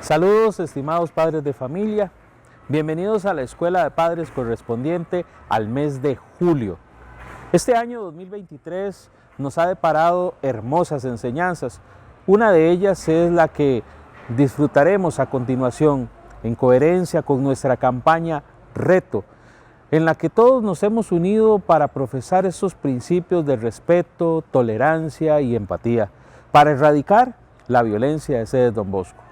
Saludos, estimados padres de familia. Bienvenidos a la Escuela de Padres correspondiente al mes de julio. Este año 2023 nos ha deparado hermosas enseñanzas. Una de ellas es la que disfrutaremos a continuación, en coherencia con nuestra campaña Reto, en la que todos nos hemos unido para profesar esos principios de respeto, tolerancia y empatía, para erradicar la violencia de sedes Don Bosco.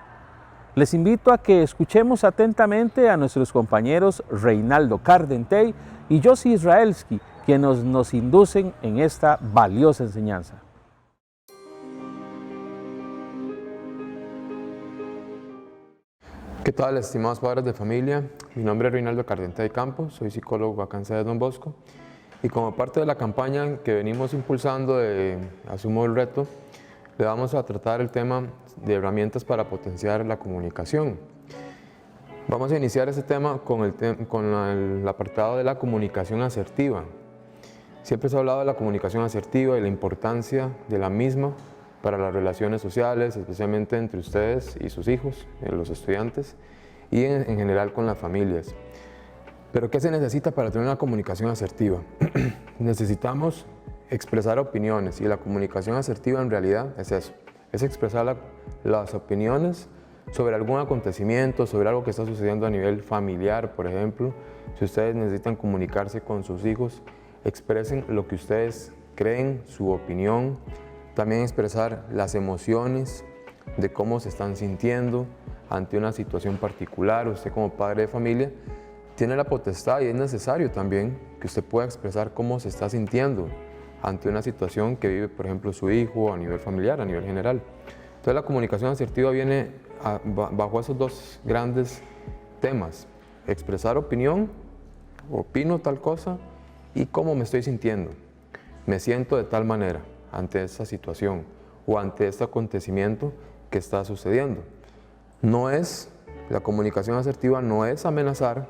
Les invito a que escuchemos atentamente a nuestros compañeros Reinaldo Cardentey y Josi Israelski, quienes nos inducen en esta valiosa enseñanza. ¿Qué tal, estimados padres de familia? Mi nombre es Reinaldo Cardentey Campos, soy psicólogo acá en Don Bosco y como parte de la campaña que venimos impulsando de Asumo el Reto, le vamos a tratar el tema de herramientas para potenciar la comunicación. Vamos a iniciar este tema con el apartado de la comunicación asertiva. Siempre se ha hablado de la comunicación asertiva y la importancia de la misma para las relaciones sociales, especialmente entre ustedes y sus hijos, los estudiantes, y en general con las familias. Pero ¿qué se necesita para tener una comunicación asertiva? Necesitamos expresar opiniones, y la comunicación asertiva en realidad es eso, es expresar las opiniones sobre algún acontecimiento, sobre algo que está sucediendo a nivel familiar, por ejemplo. Si ustedes necesitan comunicarse con sus hijos, expresen lo que ustedes creen, su opinión. También expresar las emociones de cómo se están sintiendo ante una situación particular. Usted como padre de familia tiene la potestad y es necesario también que usted pueda expresar cómo se está sintiendo ante una situación que vive, por ejemplo, su hijo a nivel familiar, a nivel general. Entonces la comunicación asertiva viene bajo esos dos grandes temas: expresar opinión, opino tal cosa, y cómo me estoy sintiendo. Me siento de tal manera ante esta situación o ante este acontecimiento que está sucediendo. La comunicación asertiva no es amenazar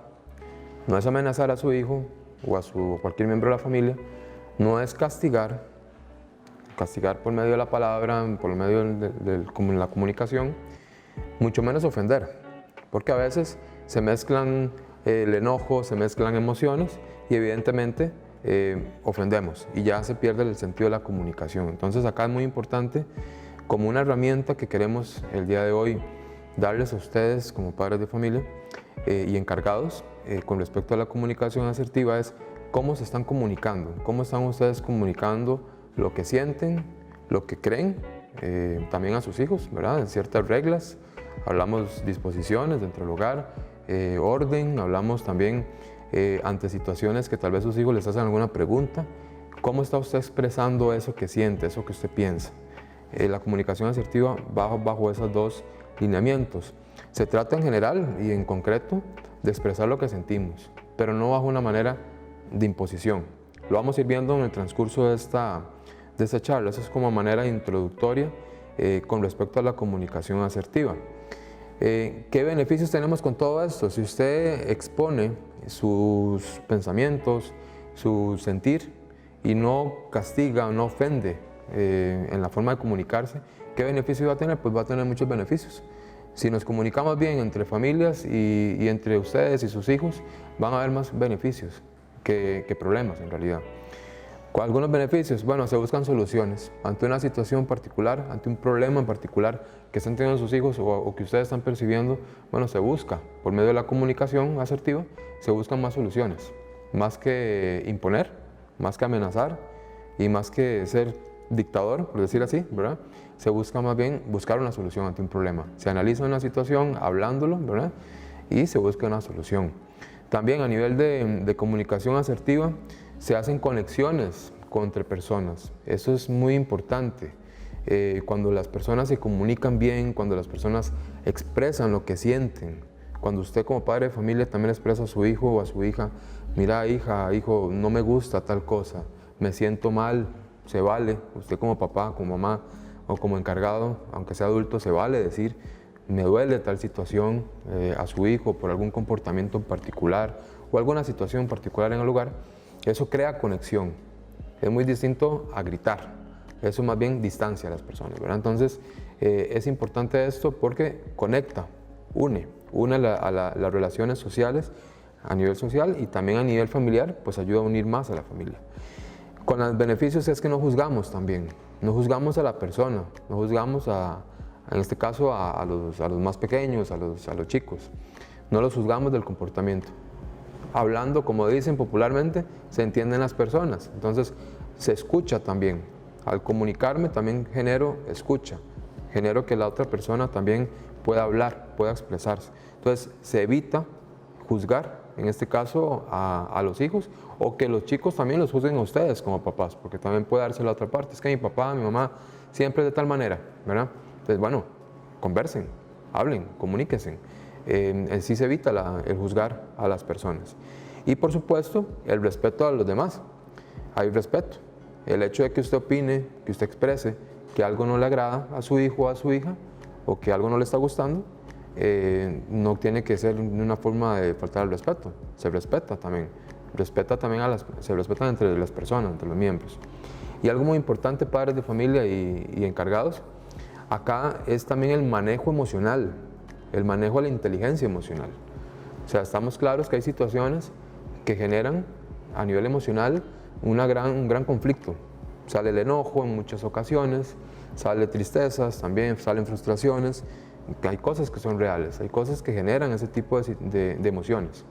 a su hijo o a cualquier miembro de la familia, no es castigar por medio de la palabra, por medio de la comunicación, mucho menos ofender, porque a veces se mezclan el enojo, se mezclan emociones y evidentemente ofendemos y ya se pierde el sentido de la comunicación. Entonces acá es muy importante, como una herramienta que queremos el día de hoy darles a ustedes como padres de familia y encargados con respecto a la comunicación asertiva, es cómo se están comunicando, cómo están ustedes comunicando lo que sienten, lo que creen, también a sus hijos, ¿verdad? En ciertas reglas, hablamos disposiciones dentro del hogar, orden, hablamos también ante situaciones que tal vez sus hijos les hacen alguna pregunta, cómo está usted expresando eso que siente, eso que usted piensa. La comunicación asertiva va bajo esos dos lineamientos. Se trata en general y en concreto de expresar lo que sentimos, pero no bajo una manera de imposición. Lo vamos a ir viendo en el transcurso de esta charla. Eso es como manera introductoria con respecto a la comunicación asertiva. ¿Qué beneficios tenemos con todo esto? Si usted expone sus pensamientos, su sentir y no castiga o no ofende en la forma de comunicarse, ¿qué beneficio va a tener? Pues va a tener muchos beneficios. Si nos comunicamos bien entre familias y entre ustedes y sus hijos, van a haber más beneficios que problemas en realidad. Algunos beneficios, bueno, se buscan soluciones ante una situación particular, ante un problema en particular que están teniendo sus hijos o que ustedes están percibiendo. Bueno, se busca, por medio de la comunicación asertiva, se buscan más soluciones, más que imponer, más que amenazar y más que ser dictador, por decir así, ¿verdad? Se busca más bien buscar una solución ante un problema. Se analiza una situación hablándolo, ¿verdad? Y se busca una solución. También a nivel de comunicación asertiva, se hacen conexiones entre personas. Eso es muy importante. Cuando las personas se comunican bien, cuando las personas expresan lo que sienten, cuando usted como padre de familia también expresa a su hijo o a su hija: mira, hija, hijo, no me gusta tal cosa, me siento mal, se vale. Usted como papá, como mamá o como encargado, aunque sea adulto, se vale decir: me duele tal situación a su hijo por algún comportamiento en particular o alguna situación particular en el hogar. Eso crea conexión. Es muy distinto a gritar. Eso más bien distancia a las personas, ¿verdad? Entonces, es importante esto porque conecta une las relaciones sociales a nivel social y también a nivel familiar, pues ayuda a unir más a la familia. Con los beneficios es que no juzgamos también, no juzgamos a la persona, no juzgamos en este caso a los más pequeños, a los chicos, no los juzgamos del comportamiento. Hablando, como dicen popularmente, se entienden las personas, entonces se escucha también. Al comunicarme también genero escucha, genero que la otra persona también pueda hablar, pueda expresarse. Entonces se evita juzgar, en este caso a los hijos, o que los chicos también los juzguen a ustedes como papás, porque también puede darse la otra parte, es que mi papá, mi mamá, siempre es de tal manera, ¿verdad? Entonces, bueno, conversen, hablen, comuníquense. Sí se evita el juzgar a las personas. Y por supuesto, el respeto a los demás. Hay respeto. El hecho de que usted opine, que usted exprese que algo no le agrada a su hijo o a su hija, o que algo no le está gustando, no tiene que ser una forma de faltar al respeto. Se respeta también. Se respetan entre las personas, entre los miembros. Y algo muy importante, padres de familia y encargados, acá es también el manejo emocional, el manejo de la inteligencia emocional. O sea, estamos claros que hay situaciones que generan a nivel emocional un gran conflicto. Sale el enojo en muchas ocasiones, sale tristezas, también salen frustraciones. Hay cosas que son reales, hay cosas que generan ese tipo de emociones.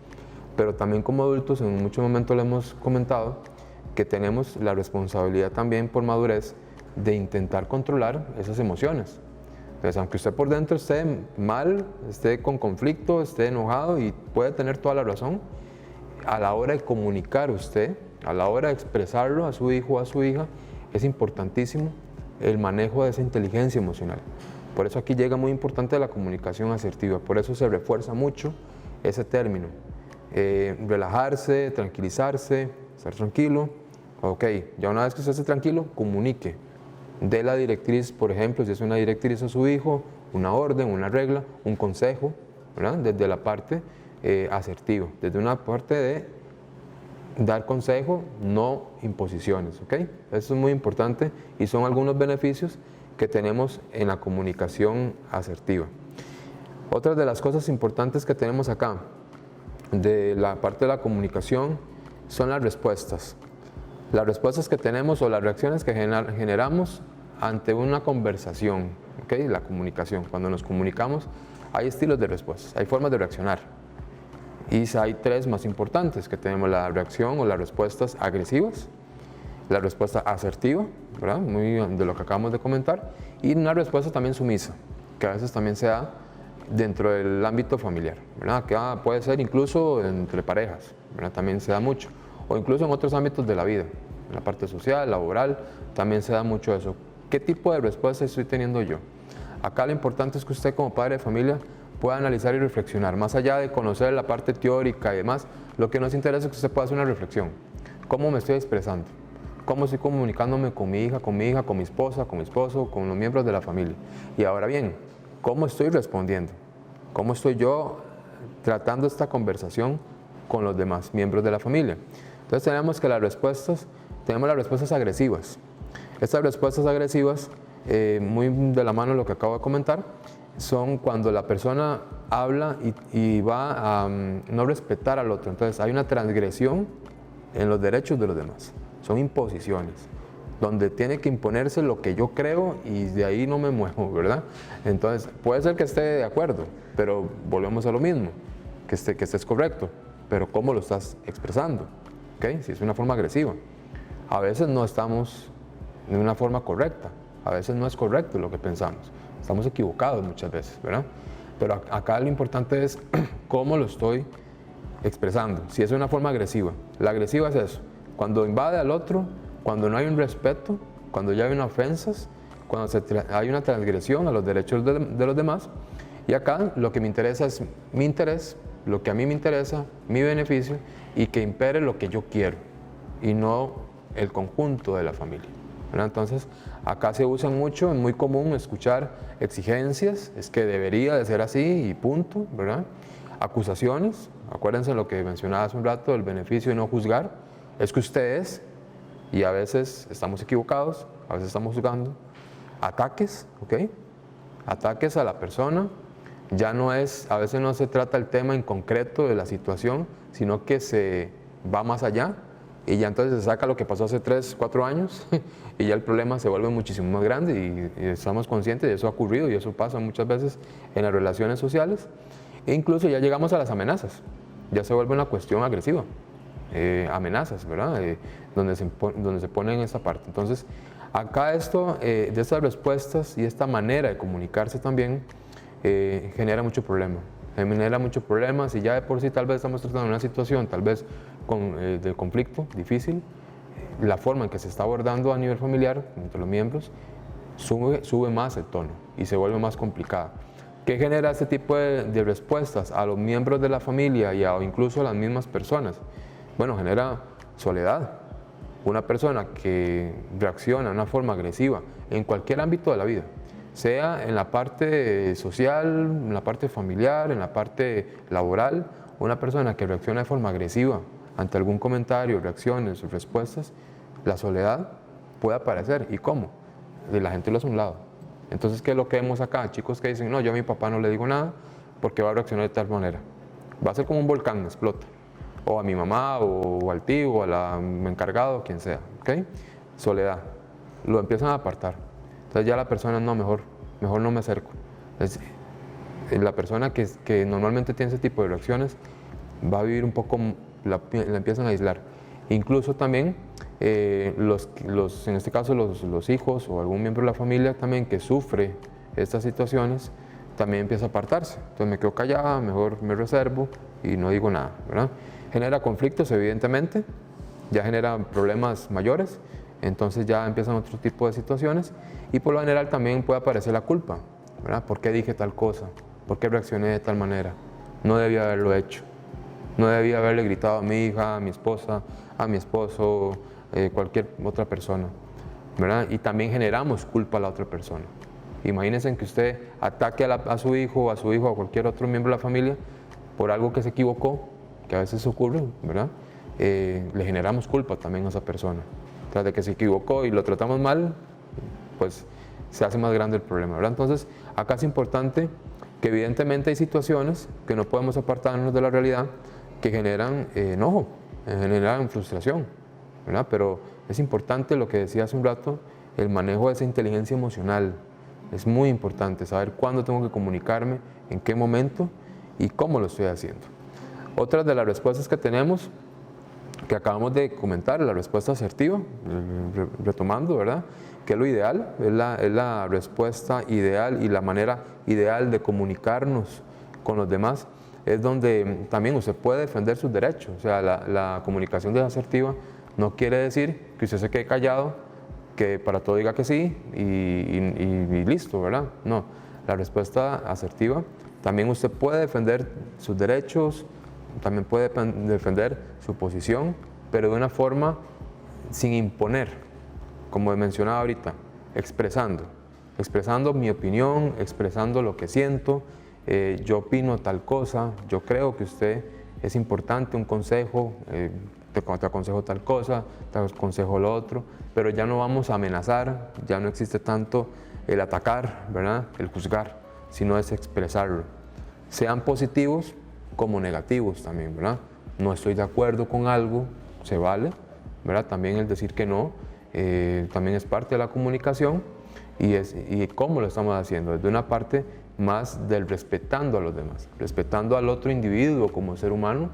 Pero también como adultos, en muchos momentos le hemos comentado que tenemos la responsabilidad también por madurez de intentar controlar esas emociones. Entonces, aunque usted por dentro esté mal, esté con conflicto, esté enojado y puede tener toda la razón, a la hora de comunicar usted, a la hora de expresarlo a su hijo o a su hija, es importantísimo el manejo de esa inteligencia emocional. Por eso aquí llega muy importante la comunicación asertiva, por eso se refuerza mucho ese término. Relajarse, tranquilizarse, estar tranquilo. Ok, ya una vez que usted esté tranquilo, comunique. Dé la directriz, por ejemplo, si es una directriz a su hijo, una orden, una regla, un consejo, ¿verdad? Desde la parte asertiva, desde una parte de dar consejo, no imposiciones, ¿ok? Eso es muy importante y son algunos beneficios que tenemos en la comunicación asertiva. Otras de las cosas importantes que tenemos acá, de la parte de la comunicación, son las respuestas. Las respuestas que tenemos o las reacciones que generamos ante una conversación, ¿okay? La comunicación. Cuando nos comunicamos hay estilos de respuestas, hay formas de reaccionar. Y hay tres más importantes que tenemos: la reacción o las respuestas agresivas, la respuesta asertiva, ¿verdad? Muy de lo que acabamos de comentar, y una respuesta también sumisa, que a veces también se da dentro del ámbito familiar, ¿verdad? Que puede ser incluso entre parejas, ¿verdad? También se da mucho, o incluso en otros ámbitos de la vida, en la parte social, laboral, también se da mucho eso. ¿Qué tipo de respuesta estoy teniendo yo? Acá lo importante es que usted como padre de familia pueda analizar y reflexionar, más allá de conocer la parte teórica y demás, lo que nos interesa es que usted pueda hacer una reflexión. ¿Cómo me estoy expresando? ¿Cómo estoy comunicándome con mi hija, con mi esposa, con mi esposo, con los miembros de la familia? Y ahora bien, ¿cómo estoy respondiendo? ¿Cómo estoy yo tratando esta conversación con los demás miembros de la familia? Entonces tenemos las respuestas agresivas. Estas respuestas agresivas, muy de la mano de lo que acabo de comentar, son cuando la persona habla y va a no respetar al otro. Entonces hay una transgresión en los derechos de los demás. Son imposiciones, donde tiene que imponerse lo que yo creo y de ahí no me muevo, ¿verdad? Entonces puede ser que esté de acuerdo, pero volvemos a lo mismo, que estés correcto, pero ¿cómo lo estás expresando? ¿Okay? Si es una forma agresiva. A veces no estamos de una forma correcta, a veces no es correcto lo que pensamos. Estamos equivocados muchas veces, ¿verdad? Pero acá lo importante es cómo lo estoy expresando. Si es una forma agresiva, la agresiva es eso, cuando invade al otro, cuando no hay un respeto, cuando ya hay unas ofensas, cuando hay una transgresión a los derechos de los demás. Y acá lo que me interesa es mi interés, lo que a mí me interesa, mi beneficio, y que impere lo que yo quiero y no el conjunto de la familia, ¿verdad? Entonces, acá se usa mucho, es muy común escuchar exigencias, es que debería de ser así y punto, ¿verdad? Acusaciones, acuérdense lo que mencionaba hace un rato, el beneficio de no juzgar, es que usted es, y a veces estamos equivocados, a veces estamos juzgando. Ataques, ¿ok? Ataques a la persona, Ya no es, a veces no se trata el tema en concreto de la situación, sino que se va más allá y ya entonces se saca lo que pasó hace 3, 4 años y ya el problema se vuelve muchísimo más grande y estamos conscientes de eso ha ocurrido y eso pasa muchas veces en las relaciones sociales e incluso ya llegamos a las amenazas, ya se vuelve una cuestión agresiva, amenazas, ¿verdad? Donde se pone en esta parte. Entonces, acá esto, de estas respuestas y esta manera de comunicarse también genera mucho problema. Genera muchos problemas y ya de por sí tal vez estamos tratando una situación tal vez de conflicto difícil, la forma en que se está abordando a nivel familiar entre los miembros sube más el tono y se vuelve más complicada. ¿Qué genera este tipo de respuestas a los miembros de la familia y incluso a las mismas personas? Bueno, genera soledad. Una persona que reacciona de una forma agresiva en cualquier ámbito de la vida, sea en la parte social, en la parte familiar, en la parte laboral, una persona que reacciona de forma agresiva ante algún comentario, reacciones o respuestas, la soledad puede aparecer. ¿Y cómo? La gente lo hace a un lado. Entonces, ¿qué es lo que vemos acá? Chicos que dicen, no, yo a mi papá no le digo nada porque va a reaccionar de tal manera. Va a ser como un volcán, explota. O a mi mamá, o al tío, o al encargado, quien sea. ¿Okay? Soledad. Lo empiezan a apartar. Entonces ya la persona, no, mejor no me acerco. Entonces, la persona que normalmente tiene ese tipo de reacciones va a vivir un poco, la empiezan a aislar. Incluso también, en este caso los hijos o algún miembro de la familia también que sufre estas situaciones, también empieza a apartarse. Entonces me quedo callada, mejor me reservo y no digo nada, ¿verdad? Genera conflictos, evidentemente, ya genera problemas mayores, entonces ya empiezan otro tipo de situaciones y por lo general también puede aparecer la culpa, ¿verdad? ¿Por qué dije tal cosa? ¿Por qué reaccioné de tal manera? No debía haberlo hecho. No debía haberle gritado a mi hija, a mi esposa, a mi esposo, cualquier otra persona, ¿verdad? Y también generamos culpa a la otra persona. Imagínense que usted ataque a su hijo, a cualquier otro miembro de la familia por algo que se equivocó, que a veces ocurre, ¿verdad? Le generamos culpa también a esa persona. Tras de que se equivocó y lo tratamos mal, pues se hace más grande el problema, ¿verdad? Entonces, acá es importante que evidentemente hay situaciones que no podemos apartarnos de la realidad que generan enojo, generan frustración, ¿verdad? Pero es importante lo que decía hace un rato, el manejo de esa inteligencia emocional. Es muy importante saber cuándo tengo que comunicarme, en qué momento y cómo lo estoy haciendo. Otras de las respuestas que tenemos, que acabamos de comentar, la respuesta asertiva, retomando, ¿verdad? Que es lo ideal, es la respuesta ideal y la manera ideal de comunicarnos con los demás. Es donde también usted puede defender sus derechos. O sea, la comunicación asertiva no quiere decir que usted se quede callado, que para todo diga que sí y listo, ¿verdad? No, la respuesta asertiva, también usted puede defender sus derechos, también puede defender su posición, pero de una forma sin imponer, como he mencionado ahorita, expresando mi opinión, expresando lo que siento. Yo opino tal cosa, yo creo que usted es importante, un consejo, te aconsejo tal cosa, te aconsejo lo otro, pero ya no vamos a amenazar, ya no existe tanto el atacar, ¿verdad? El juzgar, sino es expresarlo. Sean positivos como negativos también, ¿verdad? No estoy de acuerdo con algo, se vale, ¿verdad? También el decir que no, también es parte de la comunicación y cómo lo estamos haciendo, desde una parte más del respetando a los demás, respetando al otro individuo como ser humano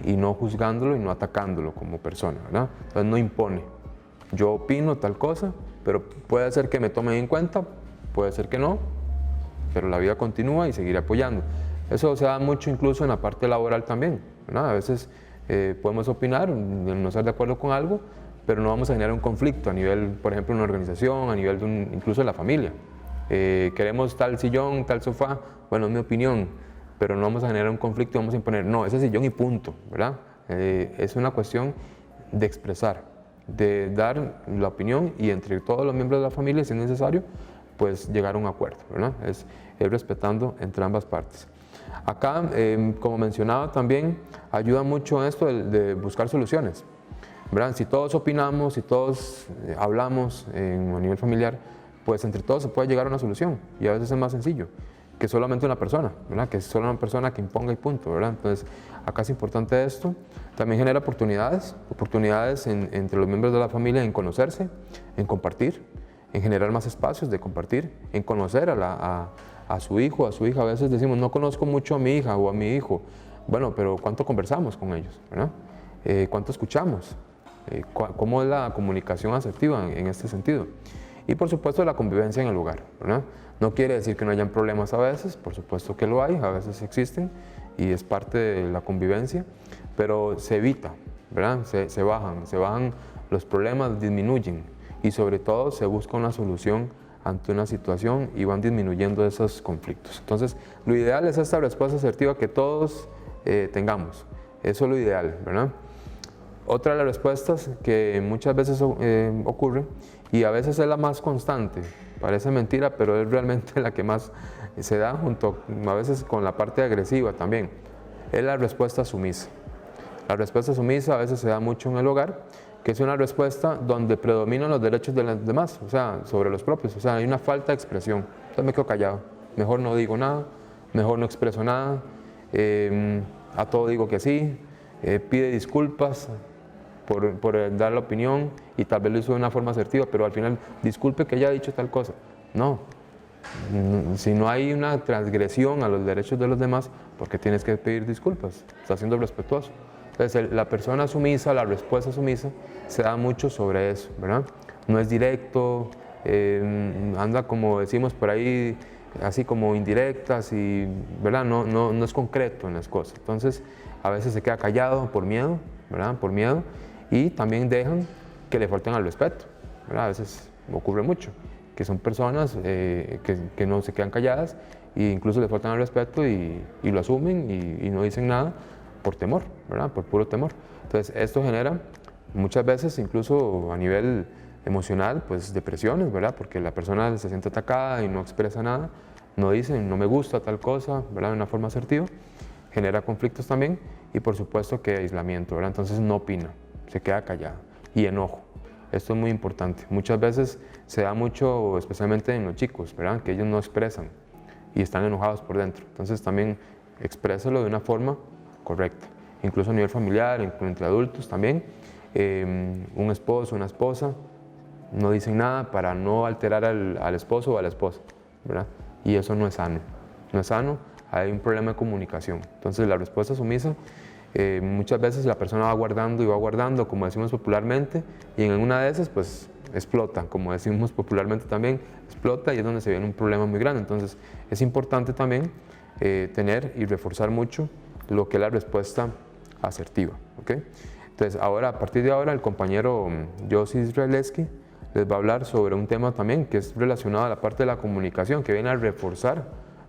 y no juzgándolo y no atacándolo como persona, ¿verdad? Entonces no impone. Yo opino tal cosa, pero puede ser que me tomen en cuenta, puede ser que no, pero la vida continúa y seguiré apoyando. Eso se da mucho incluso en la parte laboral también, ¿verdad? A veces podemos opinar, no estar de acuerdo con algo, pero no vamos a generar un conflicto a nivel, por ejemplo, de una organización, a nivel incluso de la familia. Queremos tal sillón, tal sofá, bueno, es mi opinión, pero no vamos a generar un conflicto y vamos a imponer, no, ese sillón y punto, ¿verdad? Es una cuestión de expresar, de dar la opinión y entre todos los miembros de la familia, si es necesario, pues llegar a un acuerdo, ¿verdad? Es respetando entre ambas partes. Acá, como mencionaba también, ayuda mucho esto de buscar soluciones, ¿verdad? Si todos opinamos, si todos hablamos a nivel familiar, pues entre todos se puede llegar a una solución y a veces es más sencillo. que solamente una persona, ¿verdad? Que es solo una persona que imponga y punto, ¿verdad? Entonces, acá es importante esto. También genera oportunidades entre los miembros de la familia en conocerse, en compartir, en generar más espacios de compartir, en conocer a su hijo, a su hija. A veces decimos, no conozco mucho a mi hija o a mi hijo. Bueno, pero ¿cuánto conversamos con ellos, ¿verdad? ¿Cuánto escuchamos? ¿Cómo es la comunicación asertiva en este sentido? Y por supuesto la convivencia en el hogar, ¿verdad? No quiere decir que no hayan problemas a veces, por supuesto que lo hay, a veces existen y es parte de la convivencia, pero se evita, ¿verdad? Se bajan los problemas, disminuyen y sobre todo se busca una solución ante una situación y van disminuyendo esos conflictos. Entonces, lo ideal es esta respuesta asertiva que todos tengamos, eso es lo ideal, ¿verdad? Otra de las respuestas que muchas veces ocurre y a veces es la más constante, parece mentira, pero es realmente la que más se da junto a veces con la parte agresiva también, es la respuesta sumisa. La respuesta sumisa a veces se da mucho en el hogar, que es una respuesta donde predominan los derechos de los demás, o sea, sobre los propios, o sea, hay una falta de expresión. Entonces me quedo callado, mejor no digo nada, mejor no expreso nada, a todo digo que sí, pide disculpas por dar la opinión y tal vez lo hizo de una forma asertiva, pero al final, disculpe que haya dicho tal cosa. No, si no hay una transgresión a los derechos de los demás, ¿por qué tienes que pedir disculpas? Estás siendo respetuoso. Entonces, la persona sumisa, la respuesta sumisa, se da mucho sobre eso, ¿verdad? No es directo, anda como decimos por ahí, así como indirectas y, ¿verdad? No es concreto en las cosas. Entonces, a veces se queda callado por miedo, ¿verdad? Por miedo. Y también dejan que le falten al respeto, ¿verdad? A veces ocurre mucho, que son personas que no se quedan calladas e incluso le faltan al respeto y lo asumen y no dicen nada por temor, ¿verdad? Por puro temor. Entonces esto genera muchas veces incluso a nivel emocional pues depresiones, ¿verdad? Porque la persona se siente atacada y no expresa nada, no dice no me gusta tal cosa, ¿verdad? De una forma asertiva, genera conflictos también y por supuesto que aislamiento, ¿verdad? Entonces no opina, se queda callado y enojo. Esto es muy importante. Muchas veces se da mucho, especialmente en los chicos, ¿verdad? Que ellos no expresan y están enojados por dentro. Entonces también exprésalo de una forma correcta. Incluso a nivel familiar, entre adultos también. Un esposo, una esposa, no dicen nada para no alterar al esposo o a la esposa, ¿verdad? Y eso no es sano. No es sano, hay un problema de comunicación. Entonces la respuesta sumisa, muchas veces la persona va guardando y va guardando, como decimos popularmente, y en una de esas pues explota, como decimos popularmente también, explota y es donde se viene un problema muy grande. Entonces es importante también tener y reforzar mucho lo que es la respuesta asertiva, ¿ok? Entonces ahora, a partir de ahora, el compañero Josi Israelski les va a hablar sobre un tema también que es relacionado a la parte de la comunicación, que viene a reforzar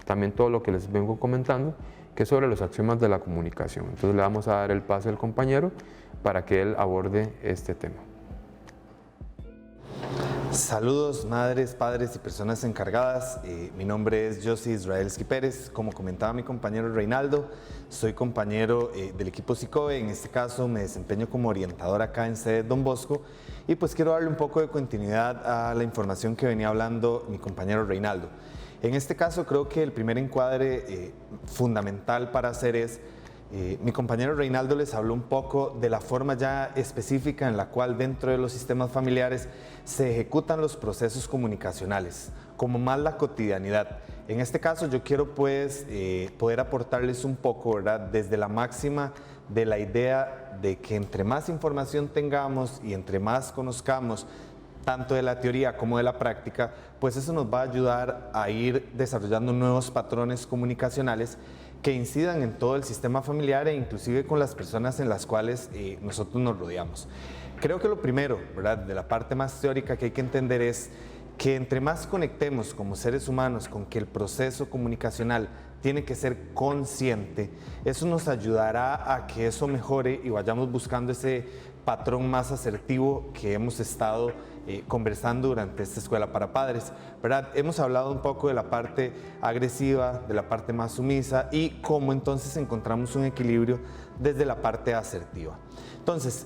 también todo lo que les vengo comentando, que es sobre los axiomas de la comunicación. Entonces le vamos a dar el pase al compañero para que él aborde este tema. Saludos madres, padres y personas encargadas. Mi nombre es Josi Israelski Pérez. Como comentaba mi compañero Reinaldo, soy compañero del equipo SICOBE. En este caso me desempeño como orientador acá en sede Don Bosco y pues quiero darle un poco de continuidad a la información que venía hablando mi compañero Reinaldo. En este caso creo que el primer encuadre fundamental para hacer es, mi compañero Reinaldo les habló un poco de la forma ya específica en la cual dentro de los sistemas familiares se ejecutan los procesos comunicacionales, como más la cotidianidad. En este caso yo quiero pues poder aportarles un poco, ¿verdad? Desde la máxima de la idea de que entre más información tengamos y entre más conozcamos tanto de la teoría como de la práctica, pues eso nos va a ayudar a ir desarrollando nuevos patrones comunicacionales que incidan en todo el sistema familiar e inclusive con las personas en las cuales nosotros nos rodeamos. Creo que lo primero, ¿verdad?, de la parte más teórica que hay que entender es que entre más conectemos como seres humanos con que el proceso comunicacional tiene que ser consciente, eso nos ayudará a que eso mejore y vayamos buscando ese patrón más asertivo que hemos estado conversando durante esta escuela para padres, ¿verdad? Hemos hablado un poco de la parte agresiva, de la parte más sumisa y cómo entonces encontramos un equilibrio desde la parte asertiva. Entonces,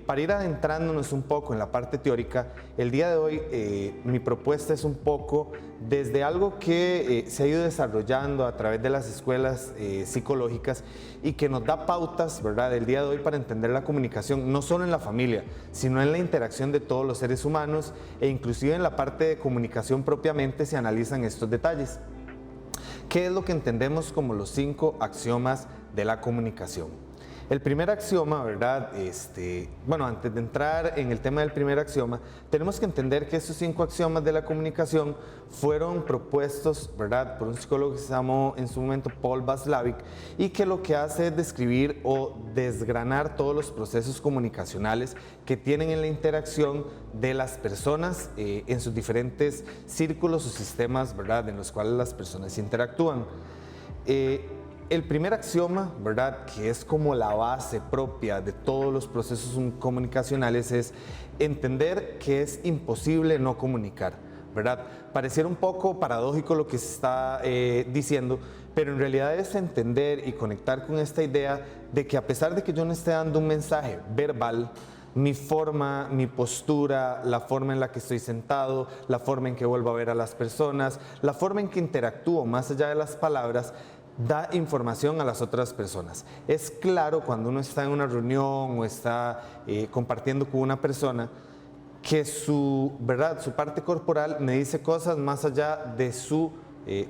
para ir adentrándonos un poco en la parte teórica, el día de hoy mi propuesta es un poco desde algo que se ha ido desarrollando a través de las escuelas psicológicas y que nos da pautas, ¿verdad?, el día de hoy para entender la comunicación, no solo en la familia, sino en la interacción de todos los seres humanos e inclusive en la parte de comunicación propiamente se analizan estos detalles. ¿Qué es lo que entendemos como los 5 axiomas de la comunicación? El primer axioma, ¿verdad? Bueno, antes de entrar en el tema del primer axioma, tenemos que entender que estos 5 axiomas de la comunicación fueron propuestos, ¿verdad?, por un psicólogo que se llamó en su momento Paul Watzlawick y que lo que hace es describir o desgranar todos los procesos comunicacionales que tienen en la interacción de las personas en sus diferentes círculos o sistemas, ¿verdad?, en los cuales las personas interactúan. El primer axioma, ¿verdad?, que es como la base propia de todos los procesos comunicacionales es entender que es imposible no comunicar, ¿verdad? Pareciera un poco paradójico lo que se está diciendo, pero en realidad es entender y conectar con esta idea de que a pesar de que yo no esté dando un mensaje verbal, mi forma, mi postura, la forma en la que estoy sentado, la forma en que vuelvo a ver a las personas, la forma en que interactúo más allá de las palabras, da información a las otras personas. Es claro cuando uno está en una reunión o está compartiendo con una persona que su parte corporal me dice cosas más allá de su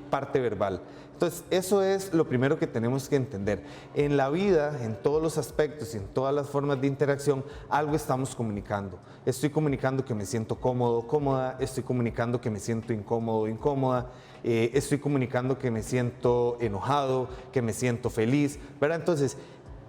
parte verbal. Entonces, eso es lo primero que tenemos que entender. En la vida, en todos los aspectos y en todas las formas de interacción, algo estamos comunicando. Estoy comunicando que me siento cómodo, cómoda, estoy comunicando que me siento incómodo, incómoda, estoy comunicando que me siento enojado, que me siento feliz, ¿verdad? Entonces,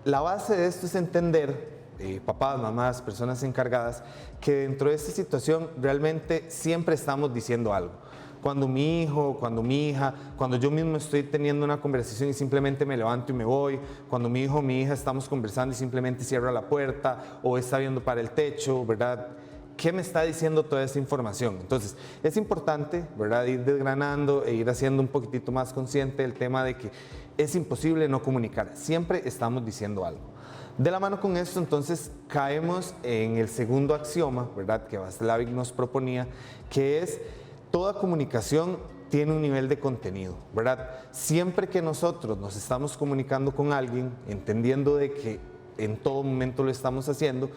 la base de esto es entender, papás, mamás, personas encargadas, que dentro de esta situación realmente siempre estamos diciendo algo. Cuando mi hijo, cuando mi hija, cuando yo mismo estoy teniendo una conversación y simplemente me levanto y me voy, cuando mi hijo o mi hija estamos conversando y simplemente cierra la puerta o está viendo para el techo, ¿verdad? ¿Qué me está diciendo toda esa información? Entonces, es importante, ¿verdad?, ir desgranando e ir haciendo un poquitito más consciente el tema de que es imposible no comunicar. Siempre estamos diciendo algo. De la mano con esto, entonces, caemos en el segundo axioma, ¿verdad?, que Watzlawick nos proponía, que es toda comunicación tiene un nivel de contenido, ¿verdad? Siempre que nosotros nos estamos comunicando con alguien, entendiendo de que en todo momento lo estamos haciendo,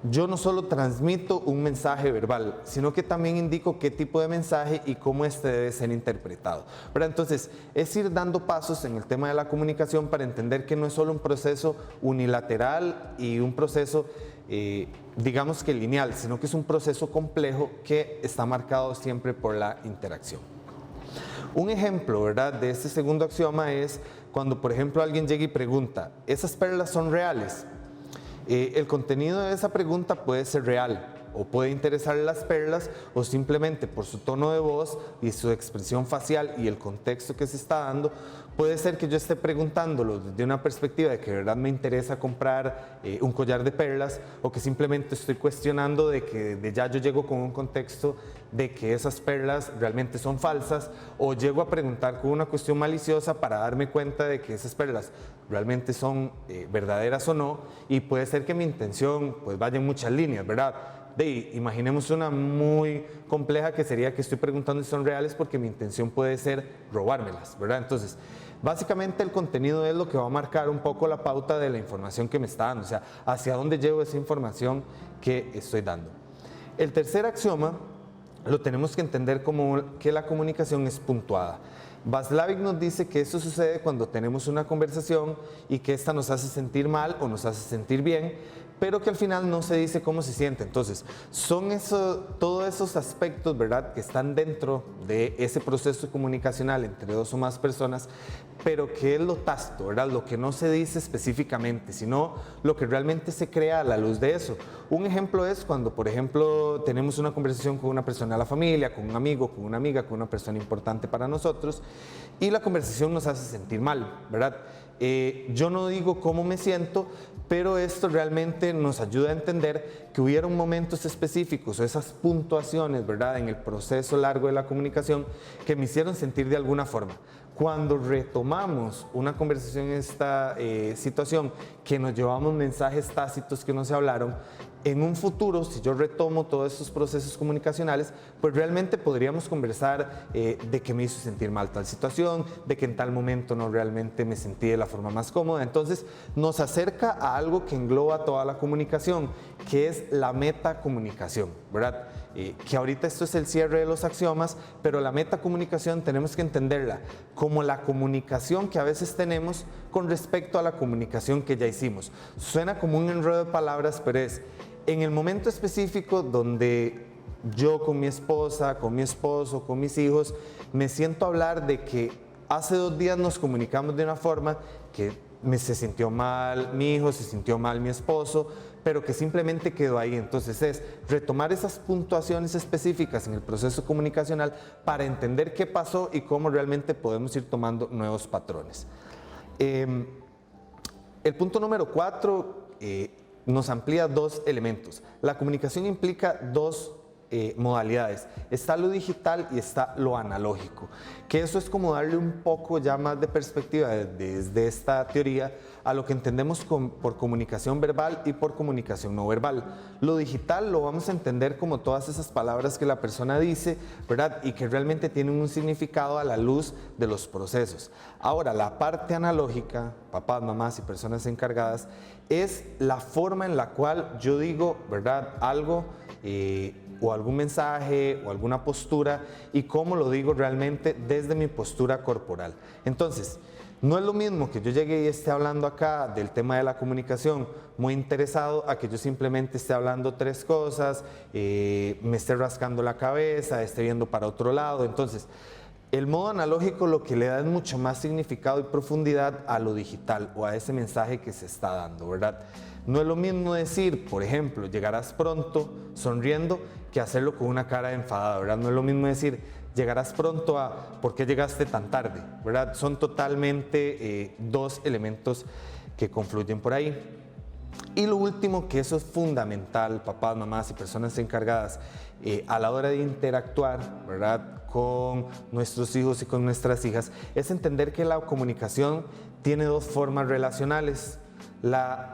yo no solo transmito un mensaje verbal, sino que también indico qué tipo de mensaje y cómo este debe ser interpretado, ¿verdad? Entonces, es ir dando pasos en el tema de la comunicación para entender que no es solo un proceso unilateral y un proceso digamos que lineal, sino que es un proceso complejo que está marcado siempre por la interacción. Un ejemplo, ¿verdad?, de este segundo axioma es cuando, por ejemplo, alguien llega y pregunta, ¿esas perlas son reales? El contenido de esa pregunta puede ser real o puede interesarle las perlas o simplemente por su tono de voz y su expresión facial y el contexto que se está dando, puede ser que yo esté preguntándolo desde una perspectiva de que de verdad me interesa comprar un collar de perlas o que simplemente estoy cuestionando de que de ya yo llego con un contexto de que esas perlas realmente son falsas o llego a preguntar con una cuestión maliciosa para darme cuenta de que esas perlas realmente son verdaderas o no y puede ser que mi intención pues vaya en muchas líneas, ¿verdad? Imaginemos una muy compleja que sería que estoy preguntando si son reales porque mi intención puede ser robármelas, ¿verdad? Entonces, básicamente el contenido es lo que va a marcar un poco la pauta de la información que me está dando, o sea, hacia dónde llevo esa información que estoy dando. El tercer axioma lo tenemos que entender como que la comunicación es puntuada. Watzlawick nos dice que eso sucede cuando tenemos una conversación y que esta nos hace sentir mal o nos hace sentir bien, pero que al final no se dice cómo se siente. Entonces, son todos esos aspectos, ¿verdad?, que están dentro de ese proceso comunicacional entre dos o más personas, pero que es lo tácito, ¿verdad?, lo que no se dice específicamente, sino lo que realmente se crea a la luz de eso. Un ejemplo es cuando, por ejemplo, tenemos una conversación con una persona de la familia, con un amigo, con una amiga, con una persona importante para nosotros, y la conversación nos hace sentir mal, ¿verdad? Yo no digo cómo me siento, pero esto realmente realmente nos ayuda a entender que hubieron momentos específicos o esas puntuaciones, ¿verdad?, en el proceso largo de la comunicación que me hicieron sentir de alguna forma. Cuando retomamos una conversación en esta situación, que nos llevamos mensajes tácitos que no se hablaron, en un futuro, si yo retomo todos estos procesos comunicacionales, pues realmente podríamos conversar de que me hizo sentir mal tal situación, de que en tal momento no realmente me sentí de la forma más cómoda. Entonces nos acerca a algo que engloba toda la comunicación, que es la metacomunicación, ¿verdad? Que ahorita esto es el cierre de los axiomas, pero la metacomunicación tenemos que entenderla como la comunicación que a veces tenemos con respecto a la comunicación que ya hicimos. Suena como un enredo de palabras, pero es en el momento específico donde yo con mi esposa, con mi esposo, con mis hijos, me siento a hablar de que hace 2 días nos comunicamos de una forma que se sintió mal mi hijo, se sintió mal mi esposo, pero que simplemente quedó ahí. Entonces es retomar esas puntuaciones específicas en el proceso comunicacional para entender qué pasó y cómo realmente podemos ir tomando nuevos patrones. El punto número 4 nos amplía 2 elementos. La comunicación implica 2 modalidades. Está lo digital y está lo analógico, que eso es como darle un poco ya más de perspectiva desde esta teoría a lo que entendemos por comunicación verbal y por comunicación no verbal. Lo digital lo vamos a entender como todas esas palabras que la persona dice, ¿verdad?, y que realmente tienen un significado a la luz de los procesos. Ahora, la parte analógica, papás, mamás y personas encargadas, es la forma en la cual yo digo, ¿verdad?, algo o algún mensaje o alguna postura y cómo lo digo realmente desde mi postura corporal. Entonces, no es lo mismo que yo llegue y esté hablando acá del tema de la comunicación muy interesado a que yo simplemente esté hablando 3 cosas, me esté rascando la cabeza, esté viendo para otro lado. Entonces, el modo analógico lo que le da es mucho más significado y profundidad a lo digital o a ese mensaje que se está dando, ¿verdad? No es lo mismo decir, por ejemplo, llegarás pronto sonriendo que hacerlo con una cara enfadada, ¿verdad? No es lo mismo decir, llegarás pronto a ¿por qué llegaste tan tarde?, ¿verdad? Son totalmente 2 elementos que confluyen por ahí. Y lo último, que eso es fundamental, papás, mamás y personas encargadas, a la hora de interactuar, ¿verdad?, con nuestros hijos y con nuestras hijas, es entender que la comunicación tiene 2 formas relacionales: la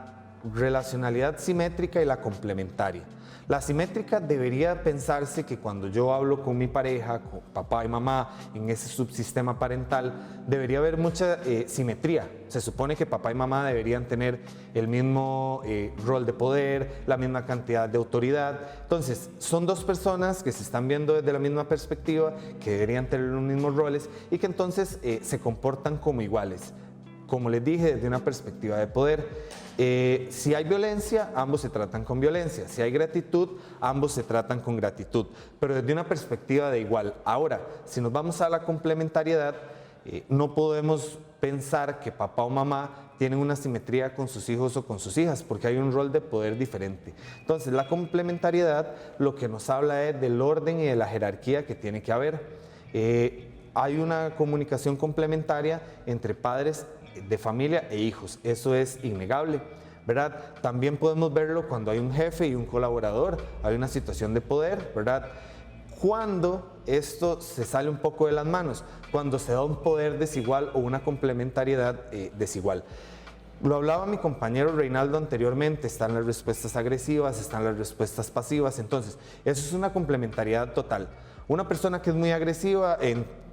relacionalidad simétrica y la complementaria. La simétrica debería pensarse que cuando yo hablo con mi pareja, con papá y mamá, en ese subsistema parental, debería haber mucha simetría. Se supone que papá y mamá deberían tener el mismo rol de poder, la misma cantidad de autoridad. Entonces, son 2 personas que se están viendo desde la misma perspectiva, que deberían tener los mismos roles y que entonces se comportan como iguales. Como les dije, desde una perspectiva de poder. Si hay violencia, ambos se tratan con violencia. Si hay gratitud, ambos se tratan con gratitud, pero desde una perspectiva de igual. Ahora, si nos vamos a la complementariedad, no podemos pensar que papá o mamá tienen una simetría con sus hijos o con sus hijas, porque hay un rol de poder diferente. Entonces, la complementariedad lo que nos habla es del orden y de la jerarquía que tiene que haber. Hay una comunicación complementaria entre padres de familia e hijos, eso es innegable, ¿verdad? También podemos verlo cuando hay un jefe y un colaborador, hay una situación de poder, ¿verdad? Cuando esto se sale un poco de las manos, cuando se da un poder desigual o una complementariedad desigual. Lo hablaba mi compañero Reinaldo anteriormente, están las respuestas agresivas, están las respuestas pasivas, entonces eso es una complementariedad total. Una persona que es muy agresiva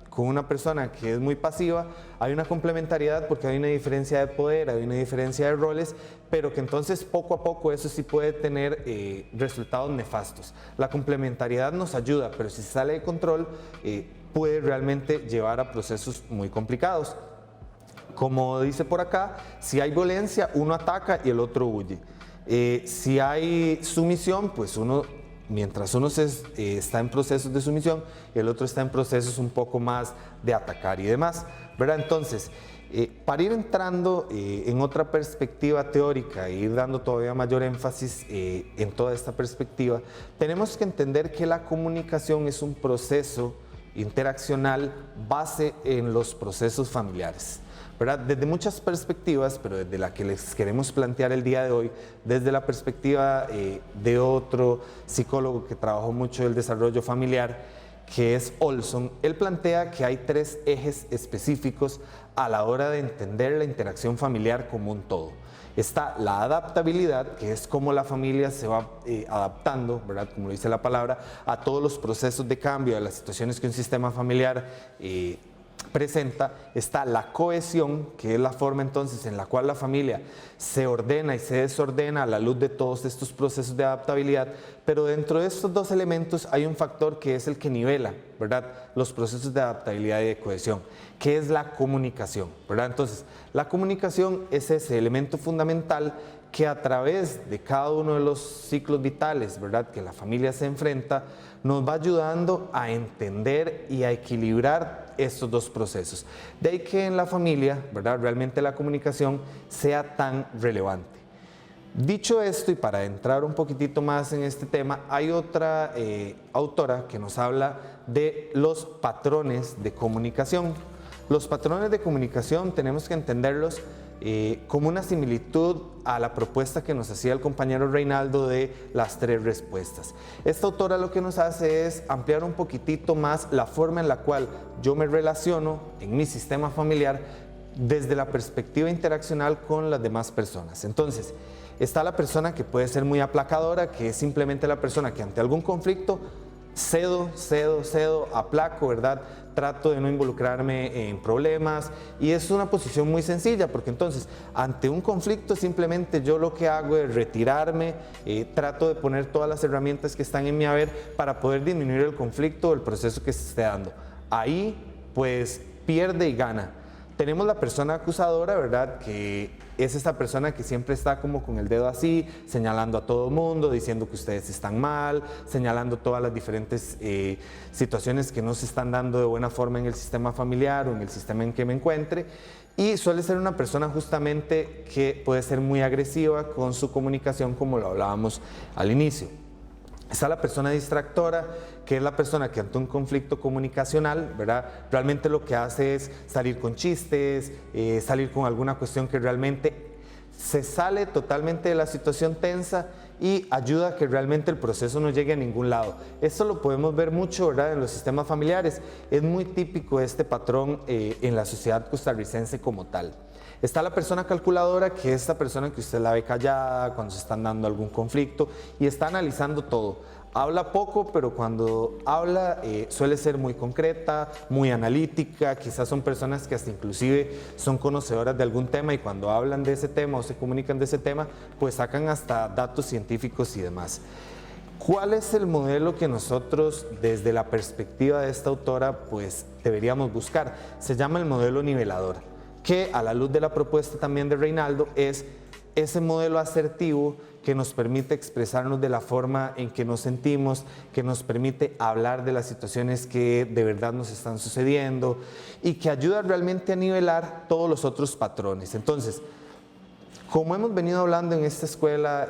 con una persona que es muy pasiva, hay una complementariedad porque hay una diferencia de poder, hay una diferencia de roles, pero que entonces poco a poco eso sí puede tener resultados nefastos. La complementariedad nos ayuda, pero si se sale de control, puede realmente llevar a procesos muy complicados. Como dice por acá, si hay violencia, uno ataca y el otro huye. Si hay sumisión, pues mientras uno está en procesos de sumisión, el otro está en procesos un poco más de atacar y demás, ¿verdad? Entonces, para ir entrando en otra perspectiva teórica e ir dando todavía mayor énfasis en toda esta perspectiva, tenemos que entender que la comunicación es un proceso interaccional base en los procesos familiares, ¿verdad? Desde muchas perspectivas, pero desde la que les queremos plantear el día de hoy, desde la perspectiva de otro psicólogo que trabajó mucho el desarrollo familiar, que es Olson. Él plantea que hay 3 ejes específicos a la hora de entender la interacción familiar como un todo. Está la adaptabilidad, que es cómo la familia se va adaptando, ¿verdad? Como lo dice la palabra, a todos los procesos de cambio, a las situaciones que un sistema familiar presenta. Está la cohesión, que es la forma entonces en la cual la familia se ordena y se desordena a la luz de todos estos procesos de adaptabilidad, pero dentro de estos 2 elementos hay un factor que es el que nivela, ¿verdad?, los procesos de adaptabilidad y de cohesión, que es la comunicación, ¿verdad? Entonces, la comunicación es ese elemento fundamental que a través de cada uno de los ciclos vitales, ¿verdad?, que la familia se enfrenta, nos va ayudando a entender y a equilibrar estos 2 procesos. De ahí que en la familia, ¿verdad?, realmente la comunicación sea tan relevante. Dicho esto, y para entrar un poquitito más en este tema, hay otra autora que nos habla de los patrones de comunicación. Los patrones de comunicación tenemos que entenderlos como una similitud a la propuesta que nos hacía el compañero Reinaldo de las 3 respuestas. Esta autora lo que nos hace es ampliar un poquitito más la forma en la cual yo me relaciono en mi sistema familiar desde la perspectiva interaccional con las demás personas. Entonces, está la persona que puede ser muy aplacadora, que es simplemente la persona que ante algún conflicto cedo, aplaco, ¿verdad? Trato de no involucrarme en problemas, y es una posición muy sencilla, porque entonces ante un conflicto simplemente yo lo que hago es retirarme, trato de poner todas las herramientas que están en mi haber para poder disminuir el conflicto o el proceso que se esté dando. Ahí pues pierde y gana. Tenemos la persona acusadora, ¿verdad?, que es esta persona que siempre está como con el dedo así, señalando a todo el mundo, diciendo que ustedes están mal, señalando todas las diferentes situaciones que no se están dando de buena forma en el sistema familiar o en el sistema en que me encuentre. Y suele ser una persona justamente que puede ser muy agresiva con su comunicación, como lo hablábamos al inicio. Está la persona distractora, que es la persona que ante un conflicto comunicacional, ¿verdad?, realmente lo que hace es salir con chistes, salir con alguna cuestión que realmente se sale totalmente de la situación tensa y ayuda a que realmente el proceso no llegue a ningún lado. Esto lo podemos ver mucho, ¿verdad?, en los sistemas familiares. Es muy típico este patrón en la sociedad costarricense como tal. Está la persona calculadora, que es esta persona que usted la ve callada cuando se están dando algún conflicto y está analizando todo. Habla poco, pero cuando habla suele ser muy concreta, muy analítica. Quizás son personas que hasta inclusive son conocedoras de algún tema, y cuando hablan de ese tema o se comunican de ese tema, pues sacan hasta datos científicos y demás. ¿Cuál es el modelo que nosotros, desde la perspectiva de esta autora, pues deberíamos buscar? Se llama el modelo nivelador, que a la luz de la propuesta también de Reinaldo es ese modelo asertivo que nos permite expresarnos de la forma en que nos sentimos, que nos permite hablar de las situaciones que de verdad nos están sucediendo y que ayuda realmente a nivelar todos los otros patrones. Entonces, como hemos venido hablando en esta escuela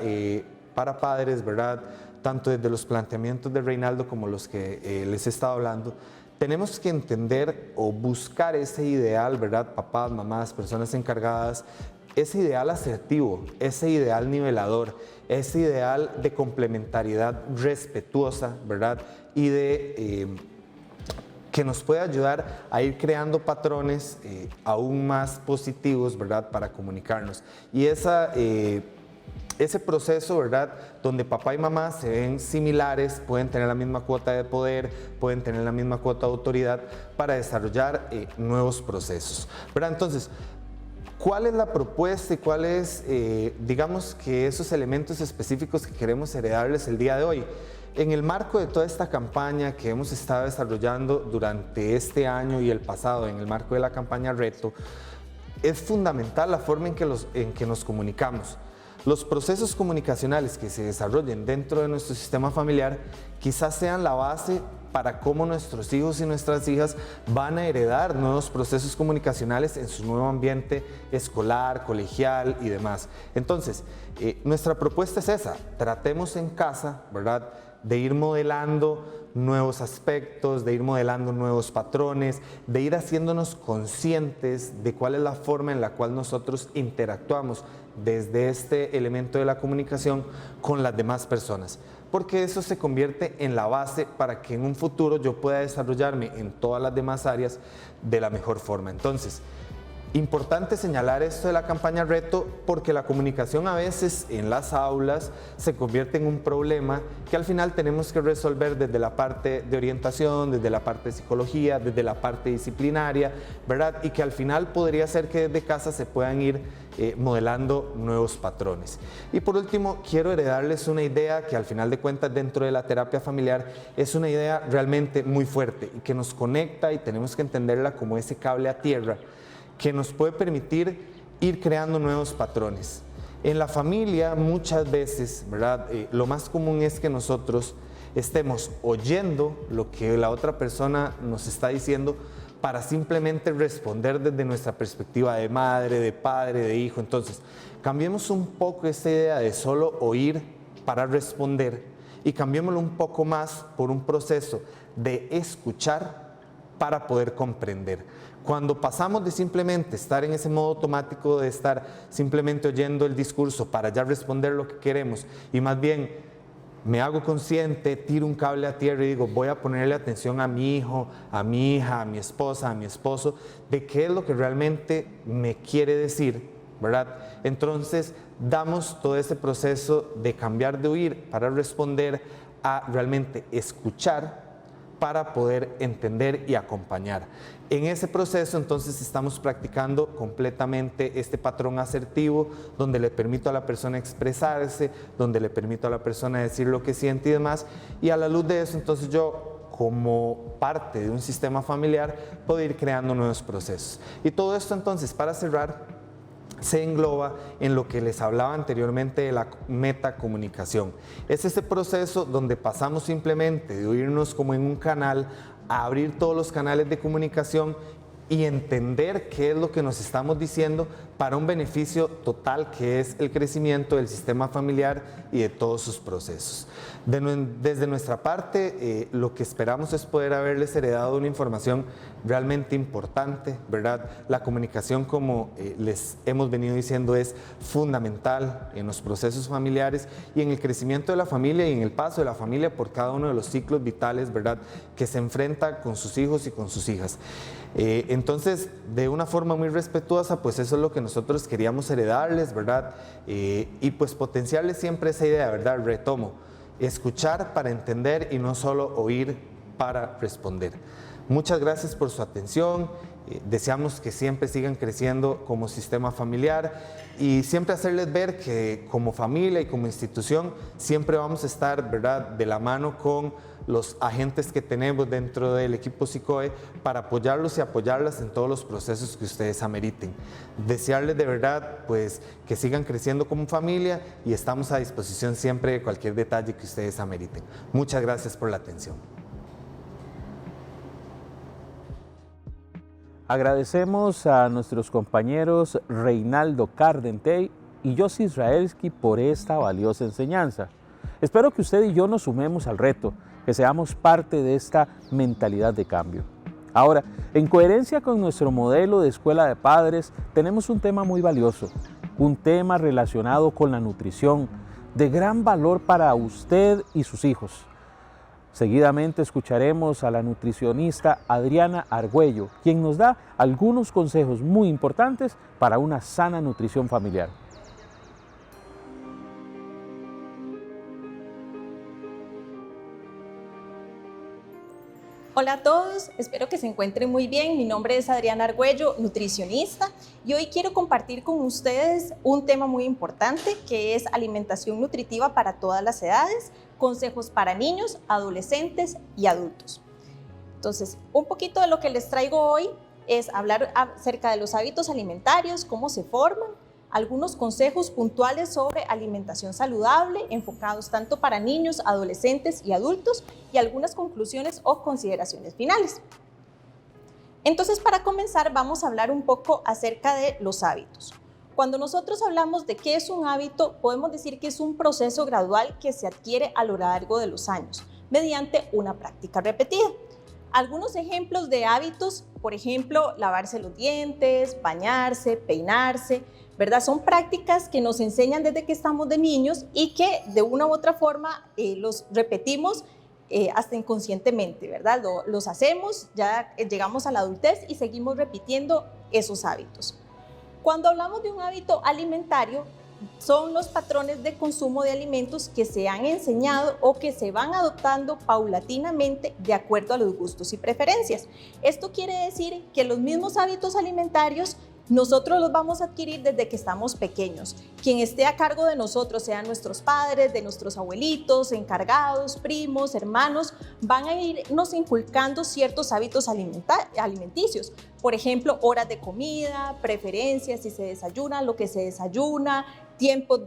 para padres, ¿verdad?, tanto desde los planteamientos de Reinaldo como los que les he estado hablando, tenemos que entender o buscar ese ideal, ¿verdad?, papás, mamás, personas encargadas, ese ideal asertivo, ese ideal nivelador, ese ideal de complementariedad respetuosa, ¿verdad?, y de que nos puede ayudar a ir creando patrones aún más positivos, ¿verdad?, para comunicarnos. Y ese proceso, ¿verdad?, donde papá y mamá se ven similares, pueden tener la misma cuota de poder, pueden tener la misma cuota de autoridad para desarrollar nuevos procesos, ¿verdad? Entonces, ¿cuál es la propuesta y cuáles, digamos que esos elementos específicos que queremos heredarles el día de hoy? En el marco de toda esta campaña que hemos estado desarrollando durante este año y el pasado, en el marco de la campaña Reto, es fundamental la forma en que nos comunicamos. Los procesos comunicacionales que se desarrollen dentro de nuestro sistema familiar quizás sean la base para cómo nuestros hijos y nuestras hijas van a heredar nuevos procesos comunicacionales en su nuevo ambiente escolar, colegial y demás. Entonces, nuestra propuesta es esa: tratemos en casa, ¿verdad?, de ir modelando nuevos aspectos, de ir modelando nuevos patrones, de ir haciéndonos conscientes de cuál es la forma en la cual nosotros interactuamos desde este elemento de la comunicación con las demás personas, porque eso se convierte en la base para que en un futuro yo pueda desarrollarme en todas las demás áreas de la mejor forma. Entonces, importante señalar esto de la campaña reto porque la comunicación a veces en las aulas se convierte en un problema que al final tenemos que resolver desde la parte de orientación, desde la parte de psicología, desde la parte disciplinaria, ¿verdad? Y que al final podría ser que desde casa se puedan ir modelando nuevos patrones. Y por último, quiero heredarles una idea que al final de cuentas dentro de la terapia familiar es una idea realmente muy fuerte y que nos conecta y tenemos que entenderla como ese cable a tierra que nos puede permitir ir creando nuevos patrones. En la familia muchas veces, ¿verdad? Lo más común es que nosotros estemos oyendo lo que la otra persona nos está diciendo para simplemente responder desde nuestra perspectiva de madre, de padre, de hijo. Entonces, cambiemos un poco esta idea de solo oír para responder y cambiémoslo un poco más por un proceso de escuchar para poder comprender. Cuando pasamos de simplemente estar en ese modo automático de estar simplemente oyendo el discurso para ya responder lo que queremos y más bien me hago consciente, tiro un cable a tierra y digo voy a ponerle atención a mi hijo, a mi hija, a mi esposa, a mi esposo, de qué es lo que realmente me quiere decir, ¿verdad? Entonces damos todo ese proceso de cambiar de oír para responder a realmente escuchar para poder entender y acompañar. En ese proceso entonces estamos practicando completamente este patrón asertivo donde le permito a la persona expresarse, donde le permito a la persona decir lo que siente y demás, y a la luz de eso entonces yo como parte de un sistema familiar puedo ir creando nuevos procesos. Y todo esto entonces, para cerrar, se engloba en lo que les hablaba anteriormente de la metacomunicación. Es ese proceso donde pasamos simplemente de oírnos como en un canal a abrir todos los canales de comunicación y entender qué es lo que nos estamos diciendo para un beneficio total que es el crecimiento del sistema familiar y de todos sus procesos. Desde nuestra parte, lo que esperamos es poder haberles heredado una información realmente importante, ¿verdad? La comunicación, como les hemos venido diciendo, es fundamental en los procesos familiares y en el crecimiento de la familia y en el paso de la familia por cada uno de los ciclos vitales, ¿verdad?, que se enfrenta con sus hijos y con sus hijas. Entonces, de una forma muy respetuosa, pues eso es lo que nosotros queríamos heredarles, ¿verdad? Y pues potenciarles siempre esa idea, ¿verdad? Retomo, escuchar para entender y no solo oír para responder. Muchas gracias por su atención, deseamos que siempre sigan creciendo como sistema familiar y siempre hacerles ver que como familia y como institución siempre vamos a estar, ¿verdad?, de la mano con los agentes que tenemos dentro del equipo SICOE para apoyarlos y apoyarlas en todos los procesos que ustedes ameriten. Desearles de verdad pues que sigan creciendo como familia y estamos a disposición siempre de cualquier detalle que ustedes ameriten. Muchas gracias por la atención. Agradecemos a nuestros compañeros Reinaldo Cardentey y Josie Israelski por esta valiosa enseñanza. Espero que usted y yo nos sumemos al reto, que seamos parte de esta mentalidad de cambio. Ahora, en coherencia con nuestro modelo de escuela de padres, tenemos un tema muy valioso, un tema relacionado con la nutrición, de gran valor para usted y sus hijos. Seguidamente escucharemos a la nutricionista Adriana Argüello, quien nos da algunos consejos muy importantes para una sana nutrición familiar. Hola a todos, espero que se encuentren muy bien. Mi nombre es Adriana Argüello, nutricionista, y hoy quiero compartir con ustedes un tema muy importante que es alimentación nutritiva para todas las edades, consejos para niños, adolescentes y adultos. Entonces, un poquito de lo que les traigo hoy es hablar acerca de los hábitos alimentarios, cómo se forman, algunos consejos puntuales sobre alimentación saludable enfocados tanto para niños, adolescentes y adultos y algunas conclusiones o consideraciones finales. Entonces, para comenzar, vamos a hablar un poco acerca de los hábitos. Cuando nosotros hablamos de qué es un hábito, podemos decir que es un proceso gradual que se adquiere a lo largo de los años, mediante una práctica repetida. Algunos ejemplos de hábitos, por ejemplo, lavarse los dientes, bañarse, peinarse, ¿verdad? Son prácticas que nos enseñan desde que estamos de niños y que de una u otra forma los repetimos hasta inconscientemente, ¿verdad? Los hacemos, ya llegamos a la adultez y seguimos repitiendo esos hábitos. Cuando hablamos de un hábito alimentario, son los patrones de consumo de alimentos que se han enseñado o que se van adoptando paulatinamente de acuerdo a los gustos y preferencias. Esto quiere decir que los mismos hábitos alimentarios nosotros los vamos a adquirir desde que estamos pequeños. Quien esté a cargo de nosotros, sean nuestros padres, de nuestros abuelitos, encargados, primos, hermanos, van a irnos inculcando ciertos hábitos alimenticios. Por ejemplo, horas de comida, preferencias, si se desayuna, lo que se desayuna, tiempo,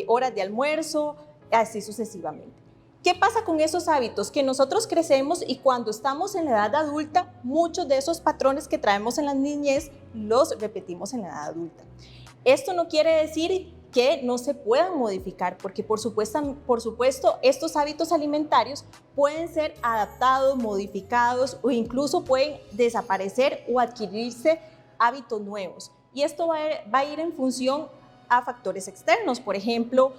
horas de almuerzo, así sucesivamente. ¿Qué pasa con esos hábitos? Que nosotros crecemos y cuando estamos en la edad adulta, muchos de esos patrones que traemos en la niñez los repetimos en la edad adulta. Esto no quiere decir que no se puedan modificar, porque por supuesto estos hábitos alimentarios pueden ser adaptados, modificados o incluso pueden desaparecer o adquirirse hábitos nuevos. Y esto va a ir en función a factores externos, por ejemplo,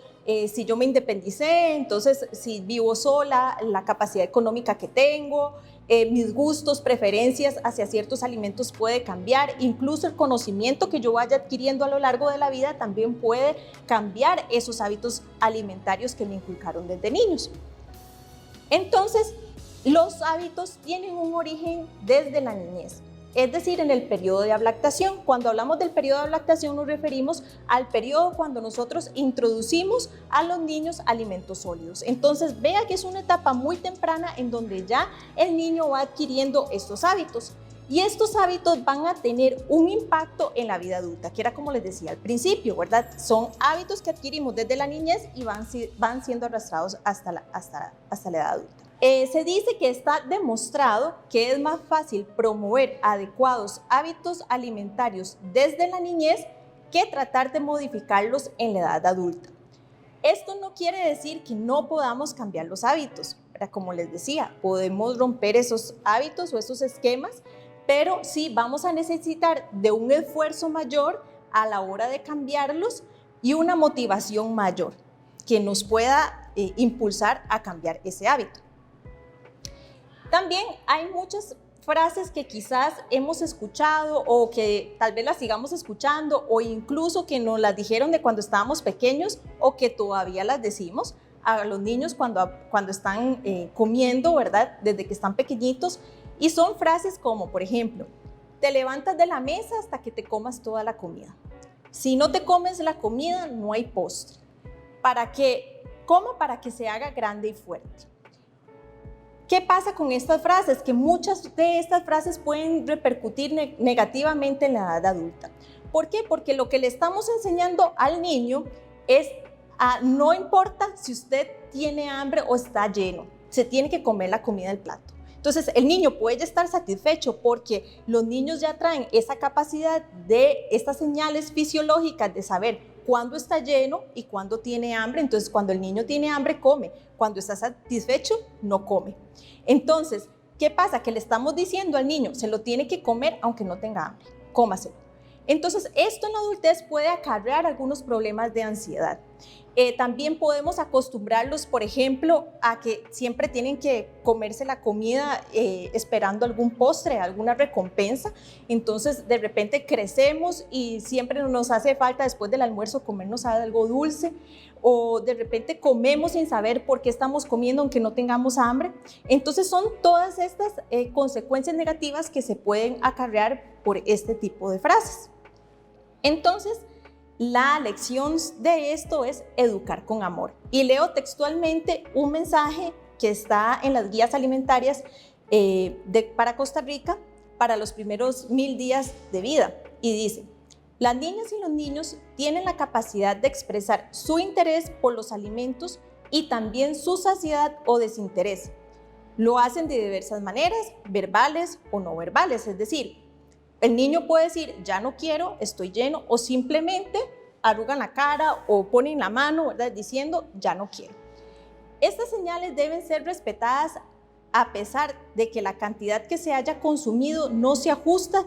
si yo me independicé, entonces si vivo sola, la capacidad económica que tengo, mis gustos, preferencias hacia ciertos alimentos puede cambiar, incluso el conocimiento que yo vaya adquiriendo a lo largo de la vida también puede cambiar esos hábitos alimentarios que me inculcaron desde niños. Entonces, los hábitos tienen un origen desde la niñez. Es decir, en el periodo de lactación. Cuando hablamos del periodo de lactación nos referimos al periodo cuando nosotros introducimos a los niños alimentos sólidos. Entonces, vea que es una etapa muy temprana en donde ya el niño va adquiriendo estos hábitos. Y estos hábitos van a tener un impacto en la vida adulta, que era como les decía al principio, ¿verdad? Son hábitos que adquirimos desde la niñez y van siendo arrastrados hasta la edad adulta. Se dice que está demostrado que es más fácil promover adecuados hábitos alimentarios desde la niñez que tratar de modificarlos en la edad adulta. Esto no quiere decir que no podamos cambiar los hábitos, ¿verdad? Como les decía, podemos romper esos hábitos o esos esquemas, pero sí vamos a necesitar de un esfuerzo mayor a la hora de cambiarlos y una motivación mayor que nos pueda impulsar a cambiar ese hábito. También hay muchas frases que quizás hemos escuchado o que tal vez las sigamos escuchando o incluso que nos las dijeron de cuando estábamos pequeños o que todavía las decimos a los niños cuando están comiendo, ¿verdad? Desde que están pequeñitos. Y son frases como, por ejemplo, te levantas de la mesa hasta que te comas toda la comida. Si no te comes la comida, no hay postre. ¿Para qué? ¿Cómo? Para que se haga grande y fuerte. ¿Qué pasa con estas frases? Que muchas de estas frases pueden repercutir negativamente en la edad adulta. ¿Por qué? Porque lo que le estamos enseñando al niño es no importa si usted tiene hambre o está lleno, se tiene que comer la comida del plato. Entonces, el niño puede estar satisfecho porque los niños ya traen esa capacidad de estas señales fisiológicas de saber cuándo está lleno y cuándo tiene hambre. Entonces, cuando el niño tiene hambre, come. Cuando está satisfecho, no come. Entonces, ¿qué pasa? Que le estamos diciendo al niño, se lo tiene que comer aunque no tenga hambre, cómaselo. Entonces, esto en la adultez puede acarrear algunos problemas de ansiedad. También podemos acostumbrarlos, por ejemplo, a que siempre tienen que comerse la comida esperando algún postre, alguna recompensa. Entonces, de repente crecemos y siempre nos hace falta después del almuerzo comernos algo dulce, o de repente comemos sin saber por qué estamos comiendo aunque no tengamos hambre. Entonces, son todas estas consecuencias negativas que se pueden acarrear por este tipo de frases. Entonces, la lección de esto es educar con amor. Y leo textualmente un mensaje que está en las guías alimentarias para Costa Rica para los primeros 1000 días de vida. Y dice, las niñas y los niños tienen la capacidad de expresar su interés por los alimentos y también su saciedad o desinterés. Lo hacen de diversas maneras, verbales o no verbales, es decir, el niño puede decir, ya no quiero, estoy lleno, o simplemente arrugan la cara o ponen la mano, ¿verdad? Diciendo, ya no quiero. Estas señales deben ser respetadas a pesar de que la cantidad que se haya consumido no se ajusta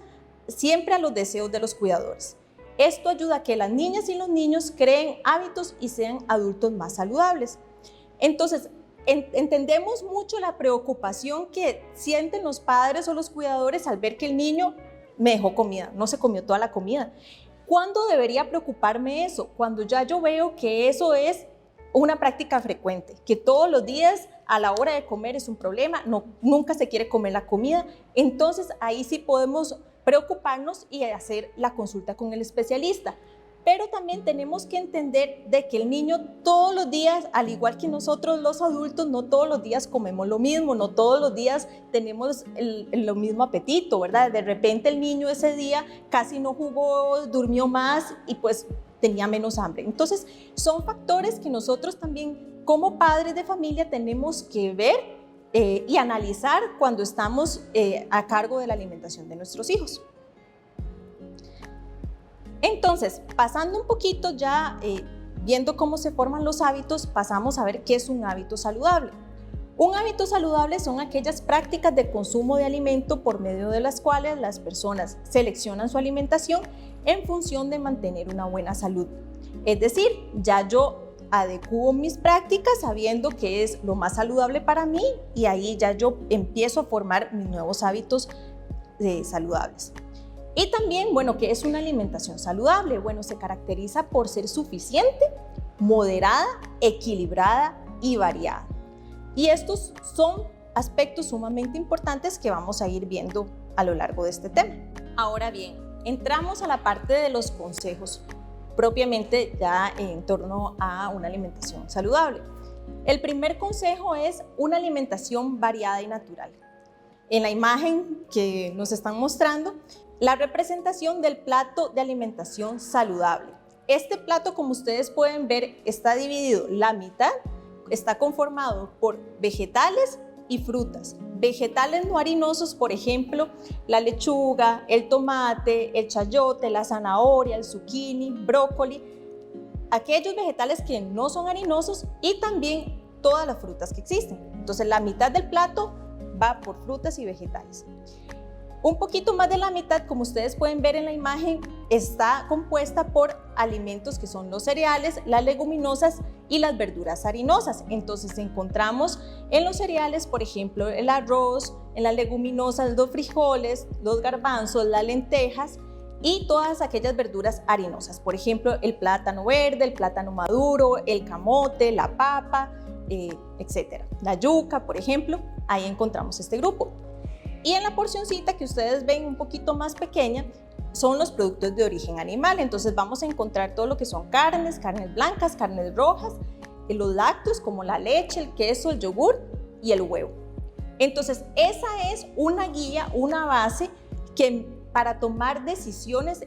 siempre a los deseos de los cuidadores. Esto ayuda a que las niñas y los niños creen hábitos y sean adultos más saludables. Entonces, entendemos mucho la preocupación que sienten los padres o los cuidadores al ver que el niño me dejó comida, no se comió toda la comida. ¿Cuándo debería preocuparme eso? Cuando ya yo veo que eso es una práctica frecuente, que todos los días a la hora de comer es un problema, nunca se quiere comer la comida. Entonces ahí sí podemos preocuparnos y hacer la consulta con el especialista. Pero también tenemos que entender de que el niño todos los días, al igual que nosotros los adultos, no todos los días comemos lo mismo, no todos los días tenemos lo mismo apetito, ¿verdad? De repente el niño ese día casi no jugó, durmió más y pues tenía menos hambre. Entonces son factores que nosotros también como padres de familia tenemos que ver y analizar cuando estamos a cargo de la alimentación de nuestros hijos. Entonces, pasando un poquito ya, viendo cómo se forman los hábitos, pasamos a ver qué es un hábito saludable. Un hábito saludable son aquellas prácticas de consumo de alimento por medio de las cuales las personas seleccionan su alimentación en función de mantener una buena salud. Es decir, ya yo adecuo mis prácticas sabiendo que es lo más saludable para mí y ahí ya yo empiezo a formar mis nuevos hábitos saludables. Y también, bueno, ¿qué es una alimentación saludable? Bueno, se caracteriza por ser suficiente, moderada, equilibrada y variada. Y estos son aspectos sumamente importantes que vamos a ir viendo a lo largo de este tema. Ahora bien, entramos a la parte de los consejos, propiamente ya en torno a una alimentación saludable. El primer consejo es una alimentación variada y natural. En la imagen que nos están mostrando, la representación del plato de alimentación saludable. Este plato, como ustedes pueden ver, está dividido la mitad, está conformado por vegetales y frutas. Vegetales no harinosos, por ejemplo, la lechuga, el tomate, el chayote, la zanahoria, el zucchini, brócoli, aquellos vegetales que no son harinosos y también todas las frutas que existen. Entonces, la mitad del plato va por frutas y vegetales. Un poquito más de la mitad, como ustedes pueden ver en la imagen, está compuesta por alimentos que son los cereales, las leguminosas y las verduras harinosas. Entonces encontramos en los cereales, por ejemplo, el arroz, en las leguminosas los frijoles, los garbanzos, las lentejas y todas aquellas verduras harinosas. Por ejemplo, el plátano verde, el plátano maduro, el camote, la papa, etc. La yuca, por ejemplo, ahí encontramos este grupo. Y en la porcioncita que ustedes ven un poquito más pequeña son los productos de origen animal. Entonces vamos a encontrar todo lo que son carnes blancas, carnes rojas, los lácteos como la leche, el queso, el yogur y el huevo. Entonces esa es una guía, una base para tomar decisiones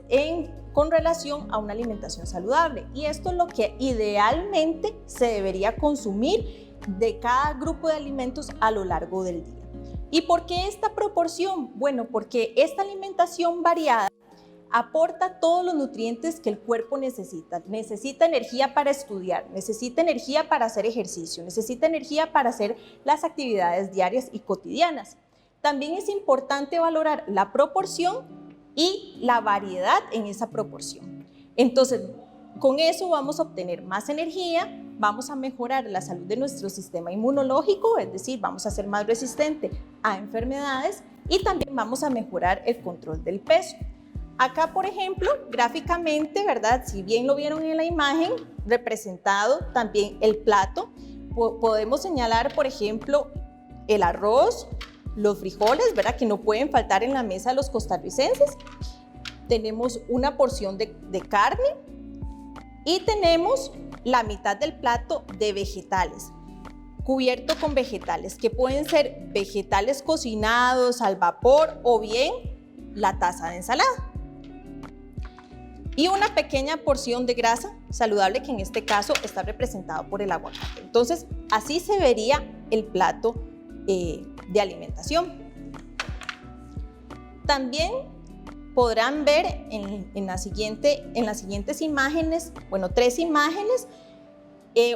con relación a una alimentación saludable. Y esto es lo que idealmente se debería consumir de cada grupo de alimentos a lo largo del día. ¿Y por qué esta proporción? Bueno, porque esta alimentación variada aporta todos los nutrientes que el cuerpo necesita. Necesita energía para estudiar, necesita energía para hacer ejercicio, necesita energía para hacer las actividades diarias y cotidianas. También es importante valorar la proporción y la variedad en esa proporción. Entonces, con eso vamos a obtener más energía, vamos a mejorar la salud de nuestro sistema inmunológico, es decir, vamos a ser más resistente a enfermedades y también vamos a mejorar el control del peso. Acá, por ejemplo, gráficamente, ¿verdad? Si bien lo vieron en la imagen, representado también el plato, podemos señalar, por ejemplo, el arroz, los frijoles, ¿verdad? Que no pueden faltar en la mesa de los costarricenses. Tenemos una porción de carne y tenemos la mitad del plato de vegetales, cubierto con vegetales, que pueden ser vegetales cocinados al vapor o bien la taza de ensalada. Y una pequeña porción de grasa saludable que en este caso está representado por el aguacate. Entonces, así se vería el plato de alimentación. También podrán ver en las siguientes imágenes, bueno, 3 imágenes,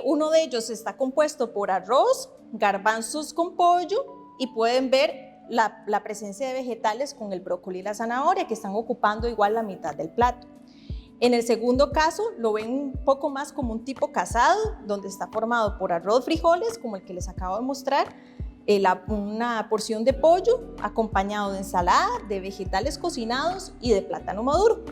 Uno de ellos está compuesto por arroz, garbanzos con pollo y pueden ver la presencia de vegetales con el brócoli y la zanahoria que están ocupando igual la mitad del plato. En el segundo caso lo ven un poco más como un tipo casado, donde está formado por arroz, frijoles, como el que les acabo de mostrar, una porción de pollo acompañado de ensalada, de vegetales cocinados y de plátano maduro.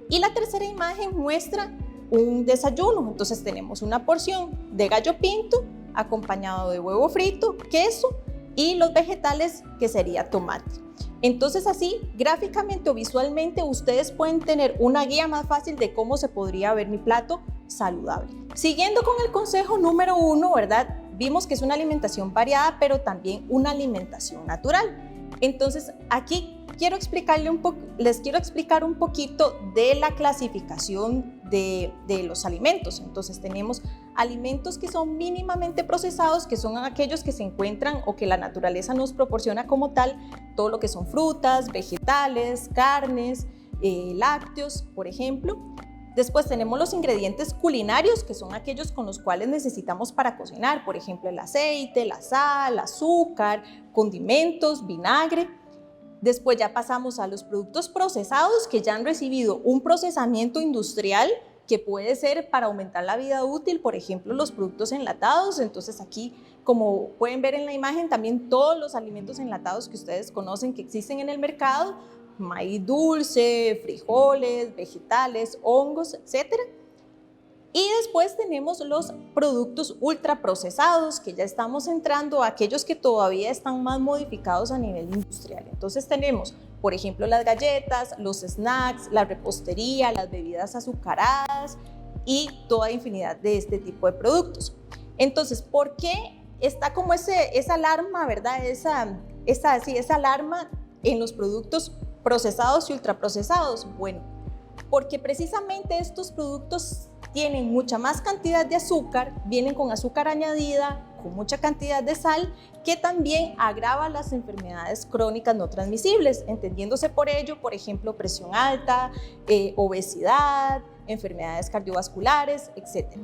Y la tercera imagen muestra un desayuno, entonces tenemos una porción de gallo pinto acompañado de huevo frito, queso y los vegetales que sería tomate. Entonces así, gráficamente o visualmente, ustedes pueden tener una guía más fácil de cómo se podría ver mi plato saludable. Siguiendo con el consejo número 1, ¿verdad? Vimos que es una alimentación variada, pero también una alimentación natural. Entonces aquí les quiero explicar un poquito de la clasificación de los alimentos. Entonces tenemos alimentos que son mínimamente procesados, que son aquellos que se encuentran o que la naturaleza nos proporciona como tal, todo lo que son frutas, vegetales, carnes, lácteos, por ejemplo. Después tenemos los ingredientes culinarios, que son aquellos con los cuales necesitamos para cocinar, por ejemplo el aceite, la sal, azúcar, condimentos, vinagre. Después ya pasamos a los productos procesados que ya han recibido un procesamiento industrial que puede ser para aumentar la vida útil, por ejemplo los productos enlatados. Entonces aquí, como pueden ver en la imagen, también todos los alimentos enlatados que ustedes conocen que existen en el mercado, maíz dulce, frijoles, vegetales, hongos, etc. Y después tenemos los productos ultraprocesados, que ya estamos entrando a aquellos que todavía están más modificados a nivel industrial. Entonces tenemos, por ejemplo, las galletas, los snacks, la repostería, las bebidas azucaradas y toda infinidad de este tipo de productos. Entonces, ¿por qué está como esa alarma, verdad? Esa alarma en los productos procesados y ultraprocesados? Bueno, porque precisamente estos productos tienen mucha más cantidad de azúcar, vienen con azúcar añadida, con mucha cantidad de sal, que también agrava las enfermedades crónicas no transmisibles, entendiéndose por ello, por ejemplo, presión alta, obesidad, enfermedades cardiovasculares, etc.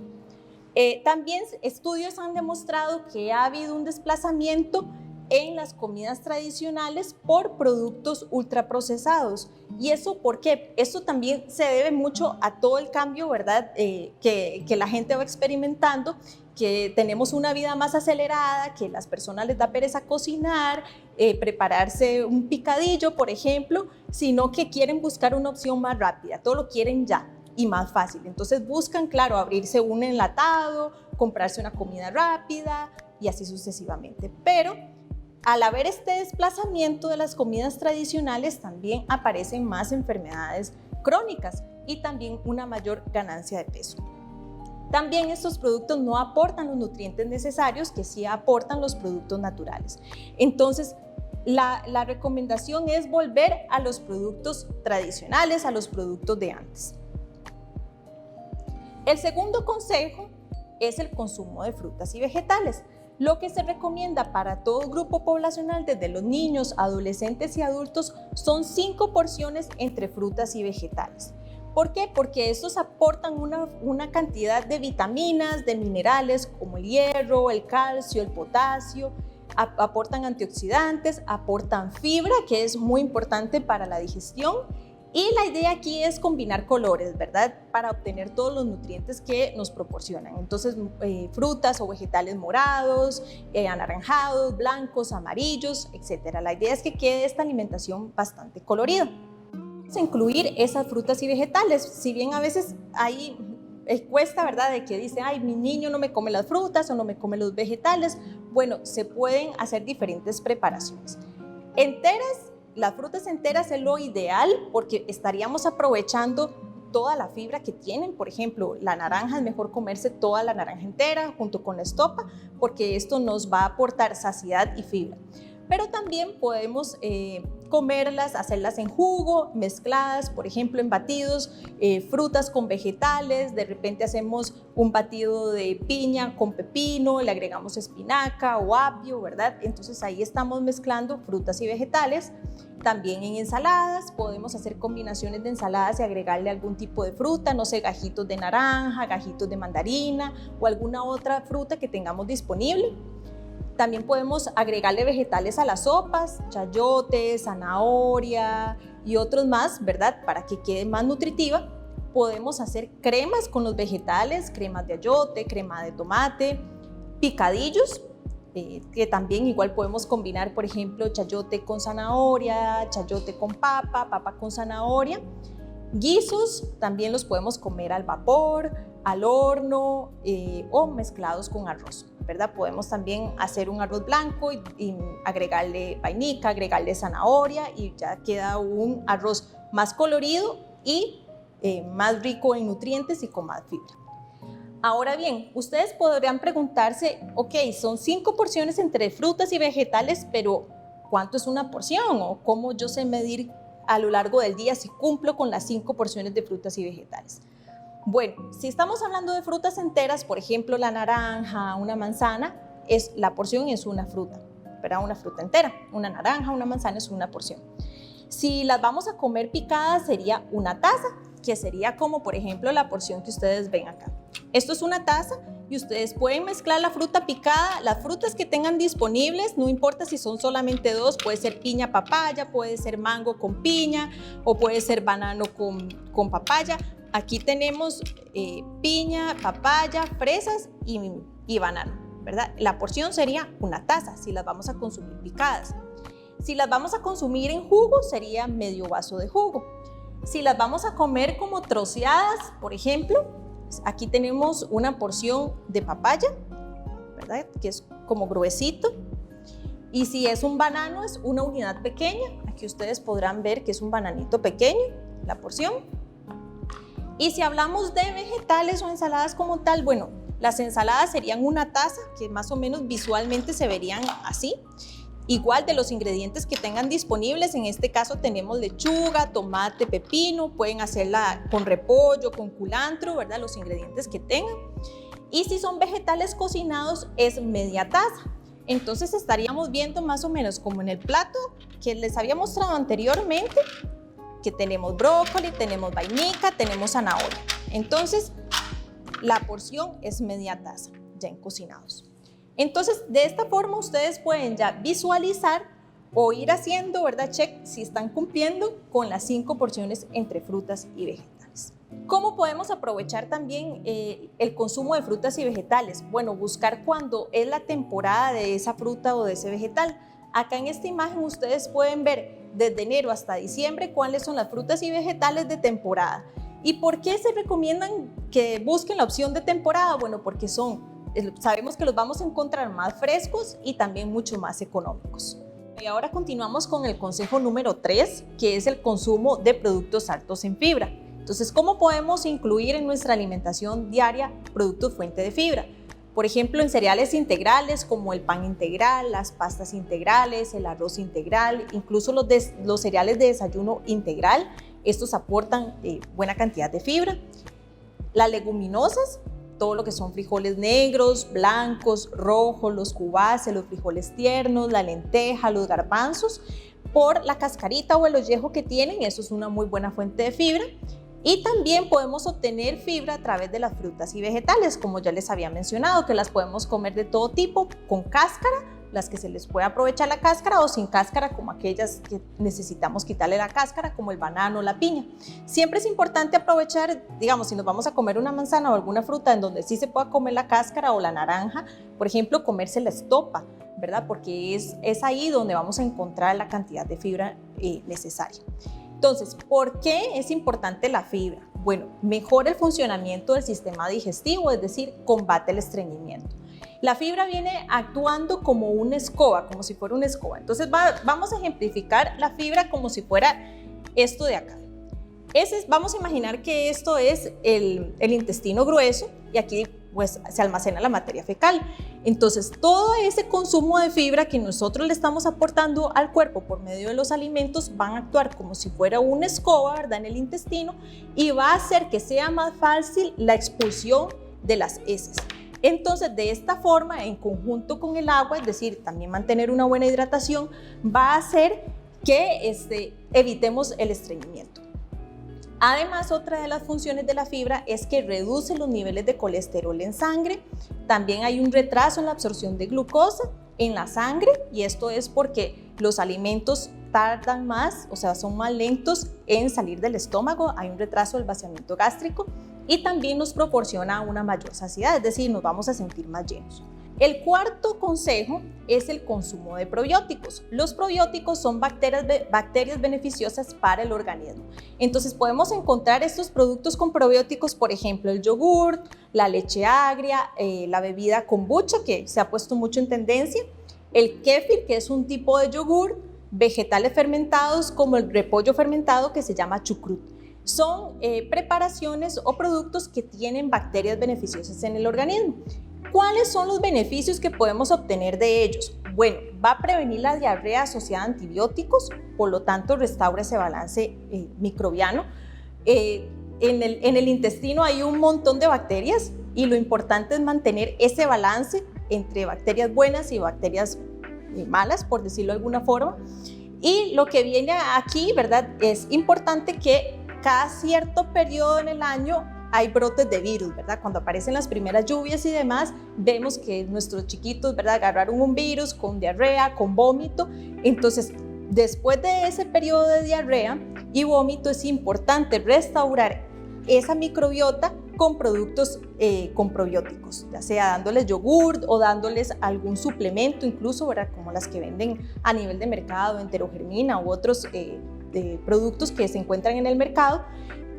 También estudios han demostrado que ha habido un desplazamiento en las comidas tradicionales por productos ultraprocesados. ¿Y eso por qué? Esto también se debe mucho a todo el cambio, ¿verdad? Que la gente va experimentando, que tenemos una vida más acelerada, que a las personas les da pereza cocinar, prepararse un picadillo, por ejemplo, sino que quieren buscar una opción más rápida, todo lo quieren ya y más fácil. Entonces buscan, claro, abrirse un enlatado, comprarse una comida rápida y así sucesivamente. Pero al haber este desplazamiento de las comidas tradicionales, también aparecen más enfermedades crónicas y también una mayor ganancia de peso. También estos productos no aportan los nutrientes necesarios que sí aportan los productos naturales. Entonces, la recomendación es volver a los productos tradicionales, a los productos de antes. El segundo consejo es el consumo de frutas y vegetales. Lo que se recomienda para todo grupo poblacional, desde los niños, adolescentes y adultos, son 5 porciones entre frutas y vegetales. ¿Por qué? Porque estos aportan una cantidad de vitaminas, de minerales como el hierro, el calcio, el potasio, aportan antioxidantes, aportan fibra, que es muy importante para la digestión. Y la idea aquí es combinar colores, ¿verdad? Para obtener todos los nutrientes que nos proporcionan. Entonces, frutas o vegetales morados, anaranjados, blancos, amarillos, etc. La idea es que quede esta alimentación bastante colorida. Vamos a incluir esas frutas y vegetales. Si bien a veces ahí cuesta, ¿verdad? De que dice, ay, mi niño no me come las frutas o no me come los vegetales. Bueno, se pueden hacer diferentes preparaciones. Enteras. Las frutas enteras es lo ideal porque estaríamos aprovechando toda la fibra que tienen. Por ejemplo, la naranja es mejor comerse toda la naranja entera junto con la estopa porque esto nos va a aportar saciedad y fibra. Pero también podemos comerlas, hacerlas en jugo, mezcladas, por ejemplo, en batidos, frutas con vegetales. De repente hacemos un batido de piña con pepino, le agregamos espinaca o apio, ¿verdad? Entonces ahí estamos mezclando frutas y vegetales. También en ensaladas podemos hacer combinaciones de ensaladas y agregarle algún tipo de fruta, no sé, gajitos de naranja, gajitos de mandarina o alguna otra fruta que tengamos disponible. También podemos agregarle vegetales a las sopas, chayote, zanahoria y otros más, ¿verdad? Para que quede más nutritiva. Podemos hacer cremas con los vegetales, cremas de ayote, crema de tomate, picadillos, que también igual podemos combinar, por ejemplo, chayote con zanahoria, chayote con papa, papa con zanahoria. Guisos también los podemos comer al vapor, al horno o mezclados con arroz, ¿verdad? Podemos también hacer un arroz blanco y agregarle vainica, agregarle zanahoria y ya queda un arroz más colorido y más rico en nutrientes y con más fibra. Ahora bien, ustedes podrían preguntarse, ok, son 5 porciones entre frutas y vegetales, pero ¿cuánto es una porción? ¿O cómo yo sé medir a lo largo del día si cumplo con las 5 porciones de frutas y vegetales? Bueno, si estamos hablando de frutas enteras, por ejemplo, la naranja, una manzana, la porción es una fruta, ¿verdad? Una fruta entera. Una naranja, una manzana es una porción. Si las vamos a comer picadas, sería una taza, que sería como, por ejemplo, la porción que ustedes ven acá. Esto es una taza y ustedes pueden mezclar la fruta picada, las frutas que tengan disponibles, no importa si son solamente 2, puede ser piña, papaya, puede ser mango con piña o puede ser banano con papaya. Aquí tenemos piña, papaya, fresas y banano, ¿verdad? La porción sería una taza si las vamos a consumir picadas. Si las vamos a consumir en jugo, sería medio vaso de jugo. Si las vamos a comer como troceadas, por ejemplo, aquí tenemos una porción de papaya, ¿verdad? Que es como gruesito. Y si es un banano, es una unidad pequeña. Aquí ustedes podrán ver que es un bananito pequeño, la porción. Y si hablamos de vegetales o ensaladas como tal, bueno, las ensaladas serían una taza, que más o menos visualmente se verían así. Igual de los ingredientes que tengan disponibles, en este caso tenemos lechuga, tomate, pepino, pueden hacerla con repollo, con culantro, ¿verdad? Los ingredientes que tengan. Y si son vegetales cocinados, es media taza. Entonces estaríamos viendo más o menos como en el plato que les había mostrado anteriormente, que tenemos brócoli, tenemos vainica, tenemos zanahoria. Entonces, la porción es media taza, ya en cocinados. Entonces, de esta forma ustedes pueden ya visualizar o ir haciendo, ¿verdad? Check si están cumpliendo con las 5 porciones entre frutas y vegetales. ¿Cómo podemos aprovechar también el consumo de frutas y vegetales? Bueno, buscar cuando es la temporada de esa fruta o de ese vegetal. Acá en esta imagen ustedes pueden ver desde enero hasta diciembre cuáles son las frutas y vegetales de temporada. ¿Y por qué se recomiendan que busquen la opción de temporada? Bueno, porque sabemos que los vamos a encontrar más frescos y también mucho más económicos. Y ahora continuamos con el consejo número 3, que es el consumo de productos altos en fibra. Entonces, ¿cómo podemos incluir en nuestra alimentación diaria productos fuente de fibra? Por ejemplo, en cereales integrales como el pan integral, las pastas integrales, el arroz integral, incluso los cereales de desayuno integral. Estos aportan buena cantidad de fibra. Las leguminosas, todo lo que son frijoles negros, blancos, rojos, los cubaces, los frijoles tiernos, la lenteja, los garbanzos, por la cascarita o el ollejo que tienen, eso es una muy buena fuente de fibra. Y también podemos obtener fibra a través de las frutas y vegetales, como ya les había mencionado, que las podemos comer de todo tipo, con cáscara, las que se les puede aprovechar la cáscara, o sin cáscara, como aquellas que necesitamos quitarle la cáscara, como el banano o la piña. Siempre es importante aprovechar, digamos, si nos vamos a comer una manzana o alguna fruta en donde sí se pueda comer la cáscara o la naranja, por ejemplo, comerse la estopa, ¿verdad? Porque es ahí donde vamos a encontrar la cantidad de fibra necesaria. Entonces, ¿por qué es importante la fibra? Bueno, mejora el funcionamiento del sistema digestivo, es decir, combate el estreñimiento. La fibra viene actuando como una escoba, como si fuera una escoba. Entonces, vamos a ejemplificar la fibra como si fuera esto de acá. Vamos a imaginar que esto es el intestino grueso y aquí pues se almacena la materia fecal. Entonces, todo ese consumo de fibra que nosotros le estamos aportando al cuerpo por medio de los alimentos van a actuar como si fuera una escoba, ¿verdad?, en el intestino, y va a hacer que sea más fácil la expulsión de las heces. Entonces, de esta forma, en conjunto con el agua, es decir, también mantener una buena hidratación, va a hacer que evitemos el estreñimiento. Además, otra de las funciones de la fibra es que reduce los niveles de colesterol en sangre. También hay un retraso en la absorción de glucosa en la sangre, y esto es porque los alimentos tardan más, o sea, son más lentos en salir del estómago, hay un retraso del vaciamiento gástrico, y también nos proporciona una mayor saciedad, es decir, nos vamos a sentir más llenos. El cuarto consejo es el consumo de probióticos. Los probióticos son bacterias beneficiosas para el organismo. Entonces podemos encontrar estos productos con probióticos, por ejemplo, el yogur, la leche agria, la bebida kombucha, que se ha puesto mucho en tendencia, el kéfir, que es un tipo de yogur, vegetales fermentados como el repollo fermentado, que se llama chucrut. Son preparaciones o productos que tienen bacterias beneficiosas en el organismo. ¿Cuáles son los beneficios que podemos obtener de ellos? Bueno, va a prevenir la diarrea asociada a antibióticos, por lo tanto restaura ese balance microbiano. En el intestino hay un montón de bacterias y lo importante es mantener ese balance entre bacterias buenas y bacterias malas, por decirlo de alguna forma. Y lo que viene aquí, ¿verdad? Es importante que cada cierto periodo en el año hay brotes de virus, ¿verdad? Cuando aparecen las primeras lluvias y demás, vemos que nuestros chiquitos, ¿verdad?, agarraron un virus con diarrea, con vómito. Entonces, después de ese periodo de diarrea y vómito, es importante restaurar esa microbiota con productos con probióticos, ya sea dándoles yogur o dándoles algún suplemento, incluso, ¿verdad?, como las que venden a nivel de mercado, enterogermina u otros productos que se encuentran en el mercado,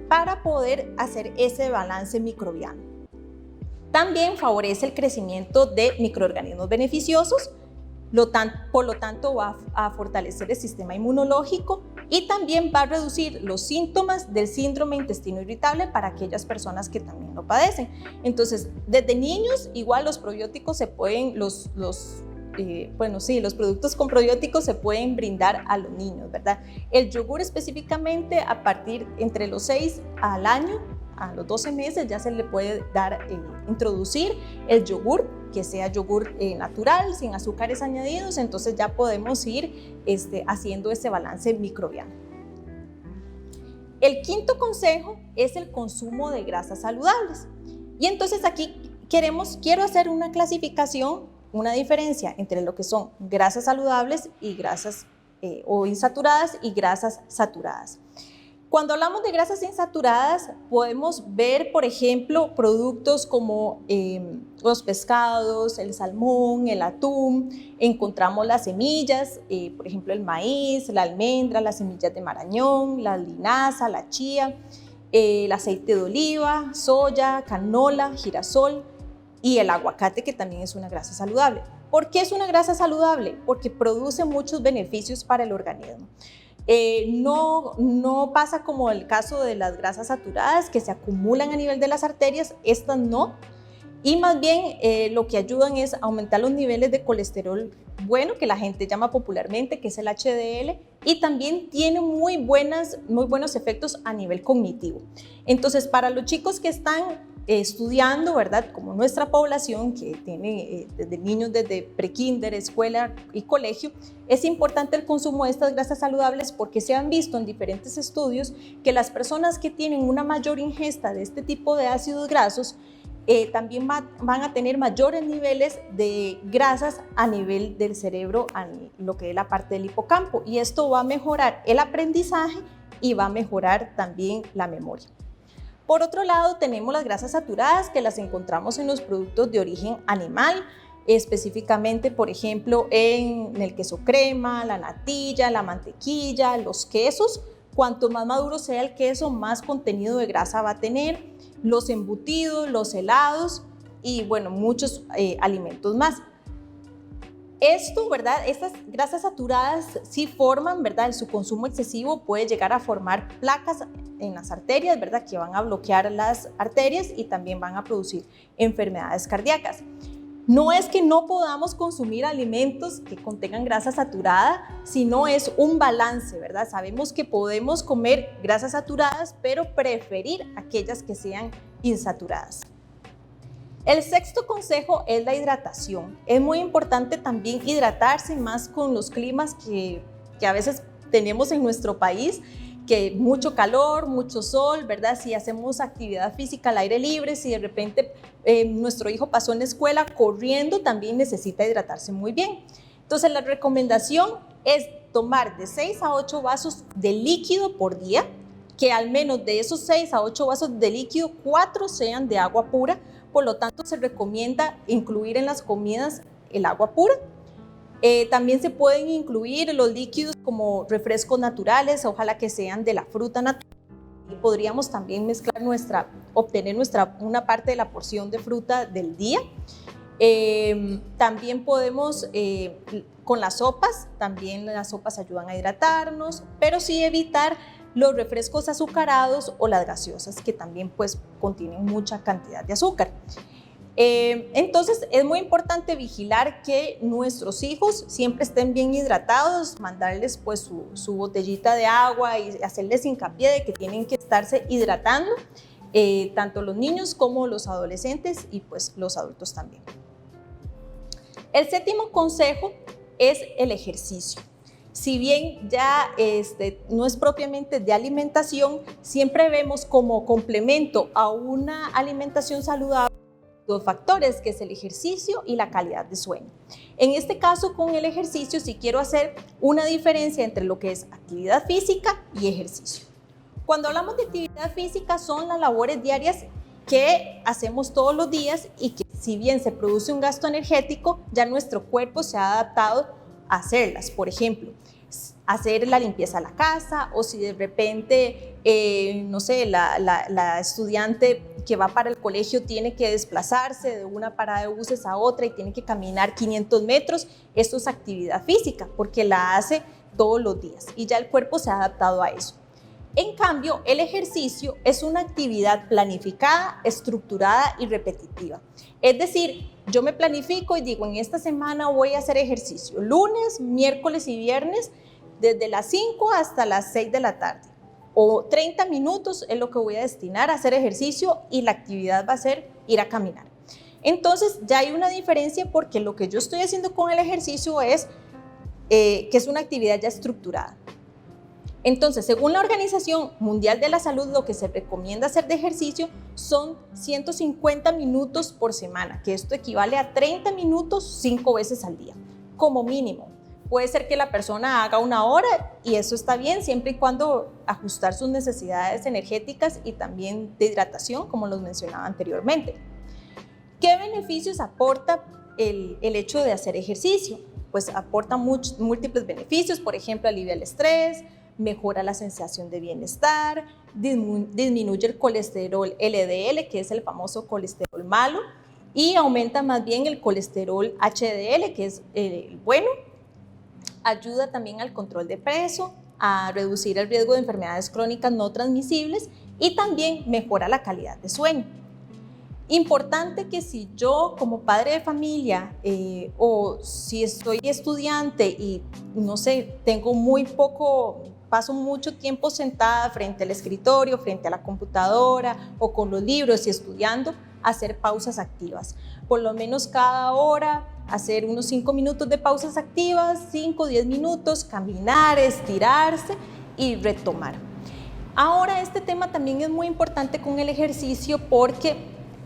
para poder hacer ese balance microbiano. También favorece el crecimiento de microorganismos beneficiosos, por lo tanto va a fortalecer el sistema inmunológico y también va a reducir los síntomas del síndrome intestino irritable para aquellas personas que también lo padecen. Entonces, desde niños, igual los probióticos se pueden, los productos con probióticos se pueden brindar a los niños, ¿verdad? El yogur específicamente, a partir entre los 6 al año, a los 12 meses ya se le puede introducir el yogur, que sea yogur natural, sin azúcares añadidos. Entonces ya podemos ir haciendo ese balance microbiano. El quinto consejo es el consumo de grasas saludables. Y entonces aquí quiero hacer una clasificación, una diferencia entre lo que son grasas saludables y grasas o insaturadas y grasas saturadas. Cuando hablamos de grasas insaturadas, podemos ver, por ejemplo, productos como los pescados, el salmón, el atún. Encontramos las semillas, por ejemplo, el maíz, la almendra, las semillas de marañón, la linaza, la chía, el aceite de oliva, soya, canola, girasol y el aguacate, que también es una grasa saludable. ¿Por qué es una grasa saludable? Porque produce muchos beneficios para el organismo. No pasa como el caso de las grasas saturadas, que se acumulan a nivel de las arterias. Estas no, y más bien lo que ayudan es aumentar los niveles de colesterol bueno, que la gente llama popularmente, que es el HDL, y también tiene muy buenos efectos a nivel cognitivo. Entonces, para los chicos que están estudiando, ¿verdad?, como nuestra población, que tiene desde niños desde prekinder, escuela y colegio, es importante el consumo de estas grasas saludables, porque se han visto en diferentes estudios que las personas que tienen una mayor ingesta de este tipo de ácidos grasos también van a tener mayores niveles de grasas a nivel del cerebro, lo que es la parte del hipocampo, y esto va a mejorar el aprendizaje y va a mejorar también la memoria. Por otro lado, tenemos las grasas saturadas, que las encontramos en los productos de origen animal, específicamente, por ejemplo, en el queso crema, la natilla, la mantequilla, los quesos. Cuanto más maduro sea el queso, más contenido de grasa va a tener, los embutidos, los helados y, bueno, muchos alimentos más. Esto, ¿verdad? Estas grasas saturadas sí forman, ¿verdad? Su consumo excesivo puede llegar a formar placas en las arterias, ¿verdad? Que van a bloquear las arterias y también van a producir enfermedades cardíacas. No es que no podamos consumir alimentos que contengan grasa saturada, sino es un balance, ¿verdad? Sabemos que podemos comer grasas saturadas, pero preferir aquellas que sean insaturadas. El sexto consejo es la hidratación. Es muy importante también hidratarse, más con los climas que a veces tenemos en nuestro país, que mucho calor, mucho sol, ¿verdad? Si hacemos actividad física al aire libre, si de repente nuestro hijo pasó en la escuela corriendo, también necesita hidratarse muy bien. Entonces la recomendación es tomar de 6 a 8 vasos de líquido por día, que al menos de esos 6 a 8 vasos de líquido, 4 sean de agua pura. Por lo tanto, se recomienda incluir en las comidas el agua pura. También se pueden incluir los líquidos como refrescos naturales, ojalá que sean de la fruta natural. Y podríamos también mezclar obtener una parte de la porción de fruta del día. También podemos, con las sopas, también las sopas ayudan a hidratarnos, pero sí evitar los refrescos azucarados o las gaseosas, que también pues contienen mucha cantidad de azúcar. Entonces es muy importante vigilar que nuestros hijos siempre estén bien hidratados, mandarles pues su botellita de agua y hacerles hincapié de que tienen que estarse hidratando, tanto los niños como los adolescentes y pues los adultos también. El séptimo consejo es el ejercicio. Si bien ya no es propiamente de alimentación, siempre vemos como complemento a una alimentación saludable dos factores, que es el ejercicio y la calidad de sueño. En este caso, con el ejercicio, sí quiero hacer una diferencia entre lo que es actividad física y ejercicio. Cuando hablamos de actividad física, son las labores diarias que hacemos todos los días y que, si bien se produce un gasto energético, ya nuestro cuerpo se ha adaptado a hacerlas. Por ejemplo, hacer la limpieza de la casa, o si de repente, no sé, la estudiante que va para el colegio tiene que desplazarse de una parada de buses a otra y tiene que caminar 500 metros, esto es actividad física porque la hace todos los días y ya el cuerpo se ha adaptado a eso. En cambio, el ejercicio es una actividad planificada, estructurada y repetitiva. Es decir, yo me planifico y digo, en esta semana voy a hacer ejercicio, lunes, miércoles y viernes, desde las 5 hasta las 6 de la tarde. O 30 minutos es lo que voy a destinar a hacer ejercicio y la actividad va a ser ir a caminar. Entonces ya hay una diferencia porque lo que yo estoy haciendo con el ejercicio es que es una actividad ya estructurada. Entonces, según la Organización Mundial de la Salud, lo que se recomienda hacer de ejercicio son 150 minutos por semana, que esto equivale a 30 minutos 5 veces al día, como mínimo. Puede ser que la persona haga 1 hora y eso está bien, siempre y cuando ajustar sus necesidades energéticas y también de hidratación, como los mencionaba anteriormente. ¿Qué beneficios aporta el hecho de hacer ejercicio? Pues aporta múltiples beneficios, por ejemplo, alivia el estrés, mejora la sensación de bienestar, disminuye el colesterol LDL, que es el famoso colesterol malo, y aumenta más bien el colesterol HDL, que es el bueno. Ayuda también al control de peso, a reducir el riesgo de enfermedades crónicas no transmisibles y también mejora la calidad de sueño. Importante que si yo como padre de familia o si estoy estudiante y no sé, paso mucho tiempo sentada frente al escritorio, frente a la computadora o con los libros y estudiando, hacer pausas activas. Por lo menos cada hora, hacer unos 5 minutos de pausas activas, 5 o 10 minutos, caminar, estirarse y retomar. Ahora, este tema también es muy importante con el ejercicio porque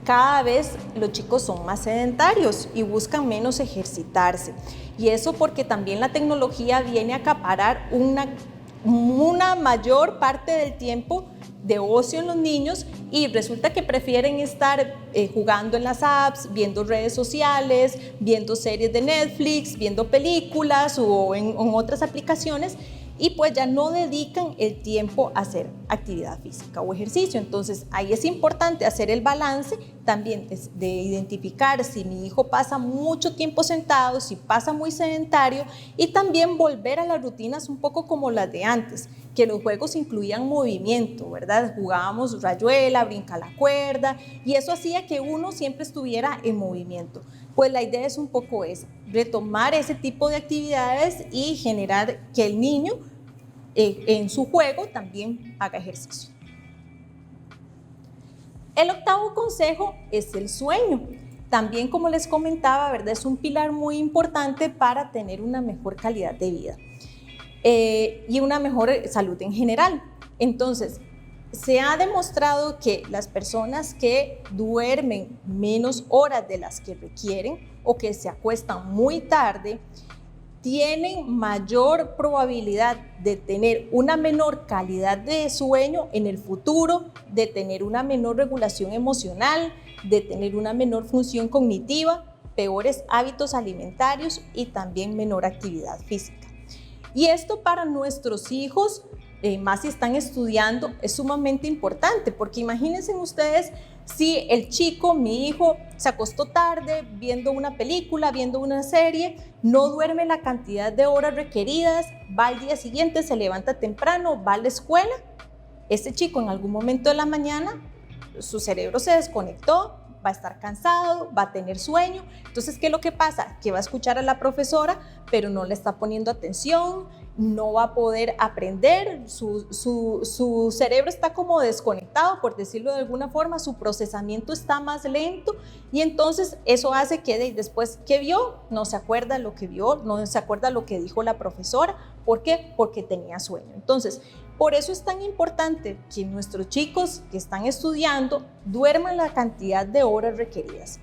cada vez los chicos son más sedentarios y buscan menos ejercitarse. Y eso porque también la tecnología viene a acaparar una mayor parte del tiempo de ocio en los niños y resulta que prefieren estar jugando en las apps, viendo redes sociales, viendo series de Netflix, viendo películas o en otras aplicaciones y pues ya no dedican el tiempo a hacer actividad física o ejercicio. Entonces ahí es importante hacer el balance también de identificar si mi hijo pasa mucho tiempo sentado, si pasa muy sedentario, y también volver a las rutinas un poco como las de antes, que los juegos incluían movimiento, ¿verdad? Jugábamos rayuela, brinca la cuerda, y eso hacía que uno siempre estuviera en movimiento. Pues la idea es un poco esa, retomar ese tipo de actividades y generar que el niño en su juego también haga ejercicio. El octavo consejo es el sueño. También, como les comentaba, ¿verdad? Es un pilar muy importante para tener una mejor calidad de vida y una mejor salud en general. Entonces, se ha demostrado que las personas que duermen menos horas de las que requieren o que se acuestan muy tarde tienen mayor probabilidad de tener una menor calidad de sueño en el futuro, de tener una menor regulación emocional, de tener una menor función cognitiva, peores hábitos alimentarios y también menor actividad física. Y esto para nuestros hijos, más si están estudiando, es sumamente importante, porque imagínense ustedes si el chico, mi hijo, se acostó tarde viendo una película, viendo una serie, no duerme la cantidad de horas requeridas, va al día siguiente, se levanta temprano, va a la escuela, ese chico en algún momento de la mañana, su cerebro se desconectó, va a estar cansado, va a tener sueño. Entonces, ¿qué es lo que pasa? Que va a escuchar a la profesora, pero no le está poniendo atención, no va a poder aprender, su cerebro está como desconectado, por decirlo de alguna forma, su procesamiento está más lento, y entonces eso hace que después que vio, no se acuerda lo que vio, no se acuerda lo que dijo la profesora. ¿Por qué? Porque tenía sueño. Entonces, por eso es tan importante que nuestros chicos que están estudiando duerman la cantidad de horas requeridas.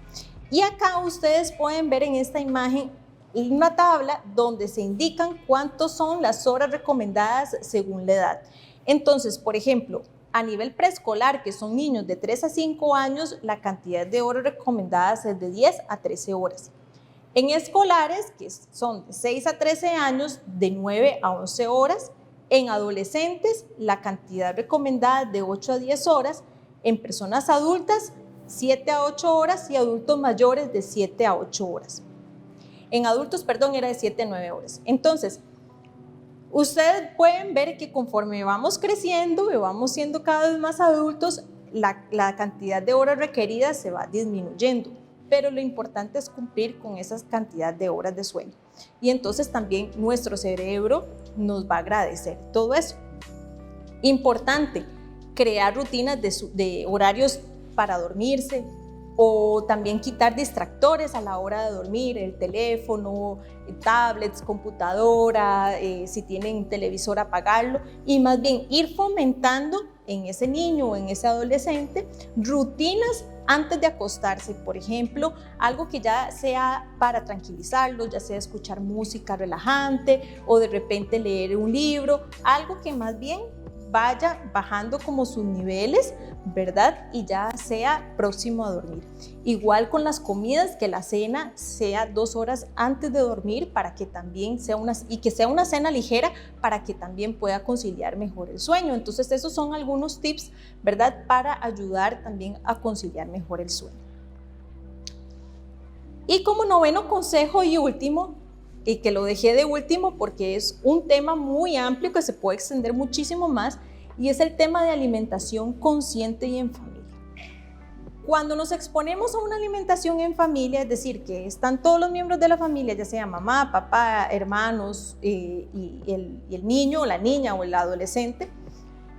Y acá ustedes pueden ver en esta imagen una tabla donde se indican cuántas son las horas recomendadas según la edad. Entonces, por ejemplo, a nivel preescolar, que son niños de 3 a 5 años, la cantidad de horas recomendadas es de 10 a 13 horas. En escolares, que son de 6 a 13 años, de 9 a 11 horas. En adolescentes, la cantidad recomendada es de 8 a 10 horas. En personas adultas, 7 a 8 horas, y adultos mayores de 7 a 8 horas. En adultos, perdón, era de 7 a 9 horas. Entonces, ustedes pueden ver que conforme vamos creciendo y vamos siendo cada vez más adultos, la cantidad de horas requeridas se va disminuyendo, pero lo importante es cumplir con esa cantidad de horas de sueño. Y entonces también nuestro cerebro nos va a agradecer todo eso. Importante, crear rutinas de horarios para dormirse, o también quitar distractores a la hora de dormir, el teléfono, tablets, computadora, si tienen televisor apagarlo, y más bien ir fomentando en ese niño o en ese adolescente rutinas antes de acostarse. Por ejemplo, algo que ya sea para tranquilizarlos, ya sea escuchar música relajante o de repente leer un libro, algo que más bien vaya bajando como sus niveles, ¿verdad? Y ya sea próximo a dormir. Igual con las comidas, que la cena sea 2 horas antes de dormir, para que también sea una cena ligera, para que también pueda conciliar mejor el sueño. Entonces, esos son algunos tips, ¿verdad? Para ayudar también a conciliar mejor el sueño. Y como noveno consejo y último, y que lo dejé de último porque es un tema muy amplio que se puede extender muchísimo más, y es el tema de alimentación consciente y en familia. Cuando nos exponemos a una alimentación en familia, es decir, que están todos los miembros de la familia, ya sea mamá, papá, hermanos y el niño o la niña o el adolescente,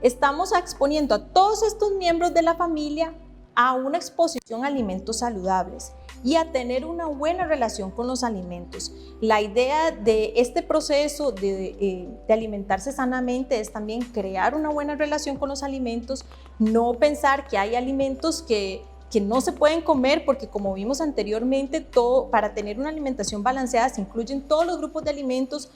estamos exponiendo a todos estos miembros de la familia a una exposición a alimentos saludables y a tener una buena relación con los alimentos. La idea de este proceso de alimentarse sanamente es también crear una buena relación con los alimentos, no pensar que hay alimentos que no se pueden comer, porque como vimos anteriormente, para tener una alimentación balanceada se incluyen todos los grupos de alimentos,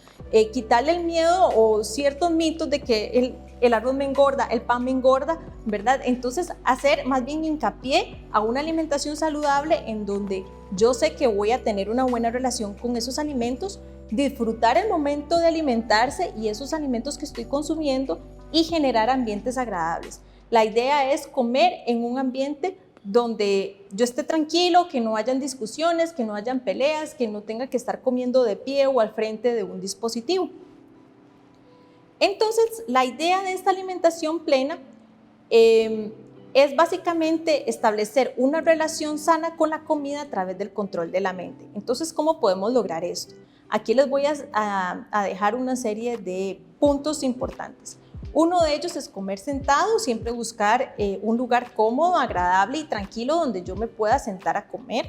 quitarle el miedo o ciertos mitos de que el arroz me engorda, el pan me engorda, ¿verdad? Entonces, hacer más bien hincapié a una alimentación saludable en donde yo sé que voy a tener una buena relación con esos alimentos disfrutar el momento de alimentarse y esos alimentos que estoy consumiendo y generar ambientes agradables. La idea es comer en un ambiente donde yo esté tranquilo, que no hayan discusiones, que no hayan peleas, que no tenga que estar comiendo de pie o al frente de un dispositivo. Entonces, la idea de esta alimentación plena es básicamente establecer una relación sana con la comida a través del control de la mente. Entonces, ¿cómo podemos lograr esto? Aquí les voy a dejar una serie de puntos importantes. Uno de ellos es comer sentado, siempre buscar un lugar cómodo, agradable y tranquilo donde yo me pueda sentar a comer.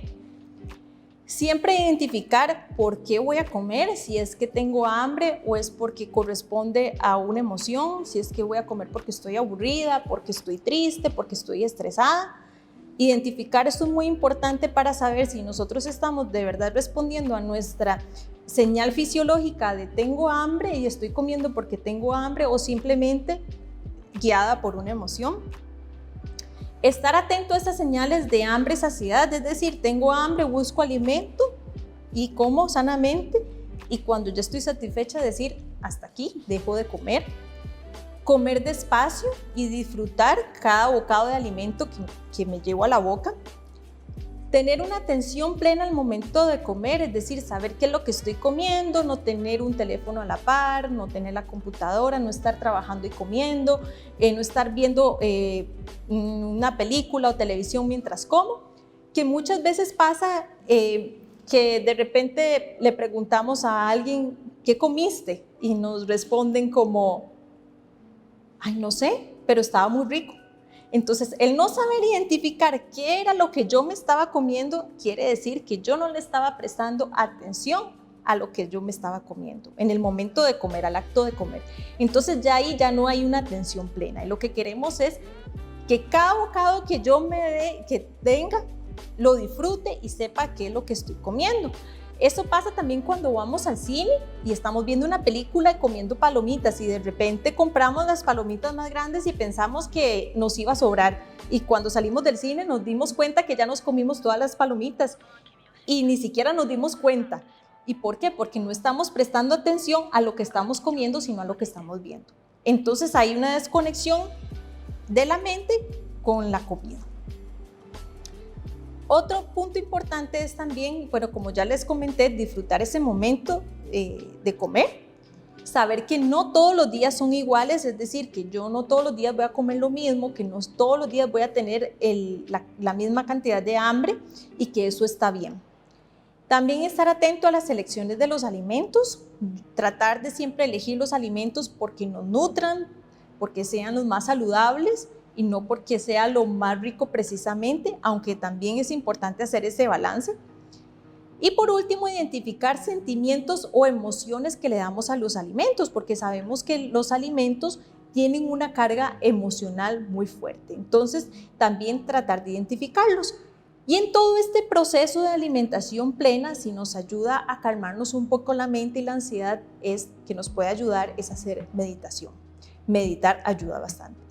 Siempre identificar por qué voy a comer, si es que tengo hambre o es porque corresponde a una emoción, si es que voy a comer porque estoy aburrida, porque estoy triste, porque estoy estresada. Identificar esto es muy importante para saber si nosotros estamos de verdad respondiendo a nuestra señal fisiológica de tengo hambre y estoy comiendo porque tengo hambre o simplemente guiada por una emoción. Estar atento a estas señales de hambre y saciedad, es decir, tengo hambre, busco alimento y como sanamente, y cuando ya estoy satisfecha decir hasta aquí, dejo de comer. Comer despacio y disfrutar cada bocado de alimento que me llevo a la boca. Tener una atención plena al momento de comer, es decir, saber qué es lo que estoy comiendo, no tener un teléfono a la par, no tener la computadora, no estar trabajando y comiendo, no estar viendo una película o televisión mientras como, que muchas veces pasa que de repente le preguntamos a alguien, ¿qué comiste? Y nos responden como, ay, no sé, pero estaba muy rico. Entonces, el no saber identificar qué era lo que yo me estaba comiendo quiere decir que yo no le estaba prestando atención a lo que yo me estaba comiendo en el momento de comer, al acto de comer. Entonces, ya ahí ya no hay una atención plena. Y lo que queremos es que cada bocado que yo que tenga, lo disfrute y sepa qué es lo que estoy comiendo. Eso pasa también cuando vamos al cine y estamos viendo una película y comiendo palomitas y de repente compramos las palomitas más grandes y pensamos que nos iba a sobrar, y cuando salimos del cine nos dimos cuenta que ya nos comimos todas las palomitas y ni siquiera nos dimos cuenta. ¿Y por qué? Porque no estamos prestando atención a lo que estamos comiendo, sino a lo que estamos viendo. Entonces hay una desconexión de la mente con la comida. Otro punto importante es también, bueno, como ya les comenté, disfrutar ese momento de comer, saber que no todos los días son iguales, es decir, que yo no todos los días voy a comer lo mismo, que no todos los días voy a tener la misma cantidad de hambre y que eso está bien. También estar atento a las selecciones de los alimentos, tratar de siempre elegir los alimentos porque nos nutran, porque sean los más saludables, y no porque sea lo más rico precisamente, aunque también es importante hacer ese balance. Y por último, identificar sentimientos o emociones que le damos a los alimentos, porque sabemos que los alimentos tienen una carga emocional muy fuerte. Entonces, también tratar de identificarlos. Y en todo este proceso de alimentación plena, si nos ayuda a calmarnos un poco la mente y la ansiedad, que nos puede ayudar es hacer meditación. Meditar ayuda bastante.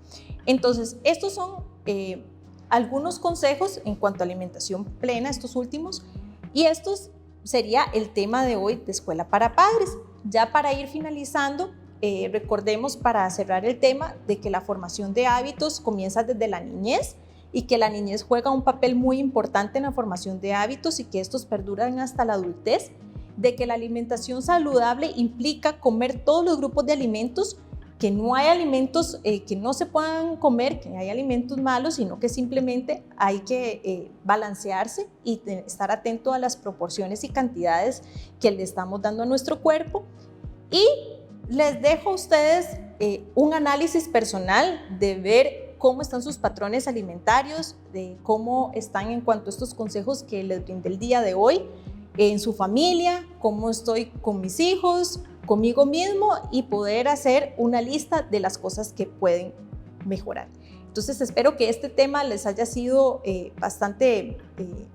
Entonces, estos son algunos consejos en cuanto a alimentación plena, estos últimos, y estos sería el tema de hoy de Escuela para Padres. Ya para ir finalizando, recordemos para cerrar el tema de que la formación de hábitos comienza desde la niñez y que la niñez juega un papel muy importante en la formación de hábitos y que estos perduran hasta la adultez, de que la alimentación saludable implica comer todos los grupos de alimentos, que no hay alimentos que no se puedan comer, que hay alimentos malos, sino que simplemente hay que balancearse y estar atento a las proporciones y cantidades que le estamos dando a nuestro cuerpo. Y les dejo a ustedes un análisis personal de ver cómo están sus patrones alimentarios, de cómo están en cuanto a estos consejos que les brindé el día de hoy, en su familia, cómo estoy con mis hijos, conmigo mismo, y poder hacer una lista de las cosas que pueden mejorar. Entonces espero que este tema les haya sido bastante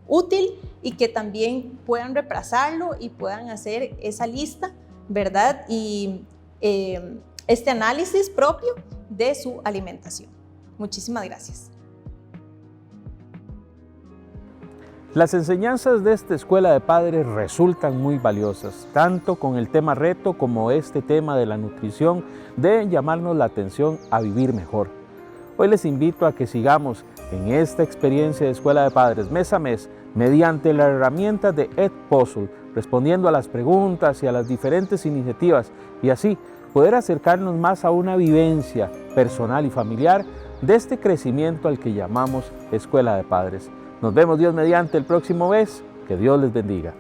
útil y que también puedan repasarlo y puedan hacer esa lista, ¿verdad? Y este análisis propio de su alimentación. Muchísimas gracias. Las enseñanzas de esta escuela de padres resultan muy valiosas, tanto con el tema reto como este tema de la nutrición deben llamarnos la atención a vivir mejor. Hoy les invito a que sigamos en esta experiencia de escuela de padres mes a mes mediante la herramienta de Edpuzzle, respondiendo a las preguntas y a las diferentes iniciativas y así poder acercarnos más a una vivencia personal y familiar de este crecimiento al que llamamos escuela de padres. Nos vemos Dios mediante el próximo mes. Que Dios les bendiga.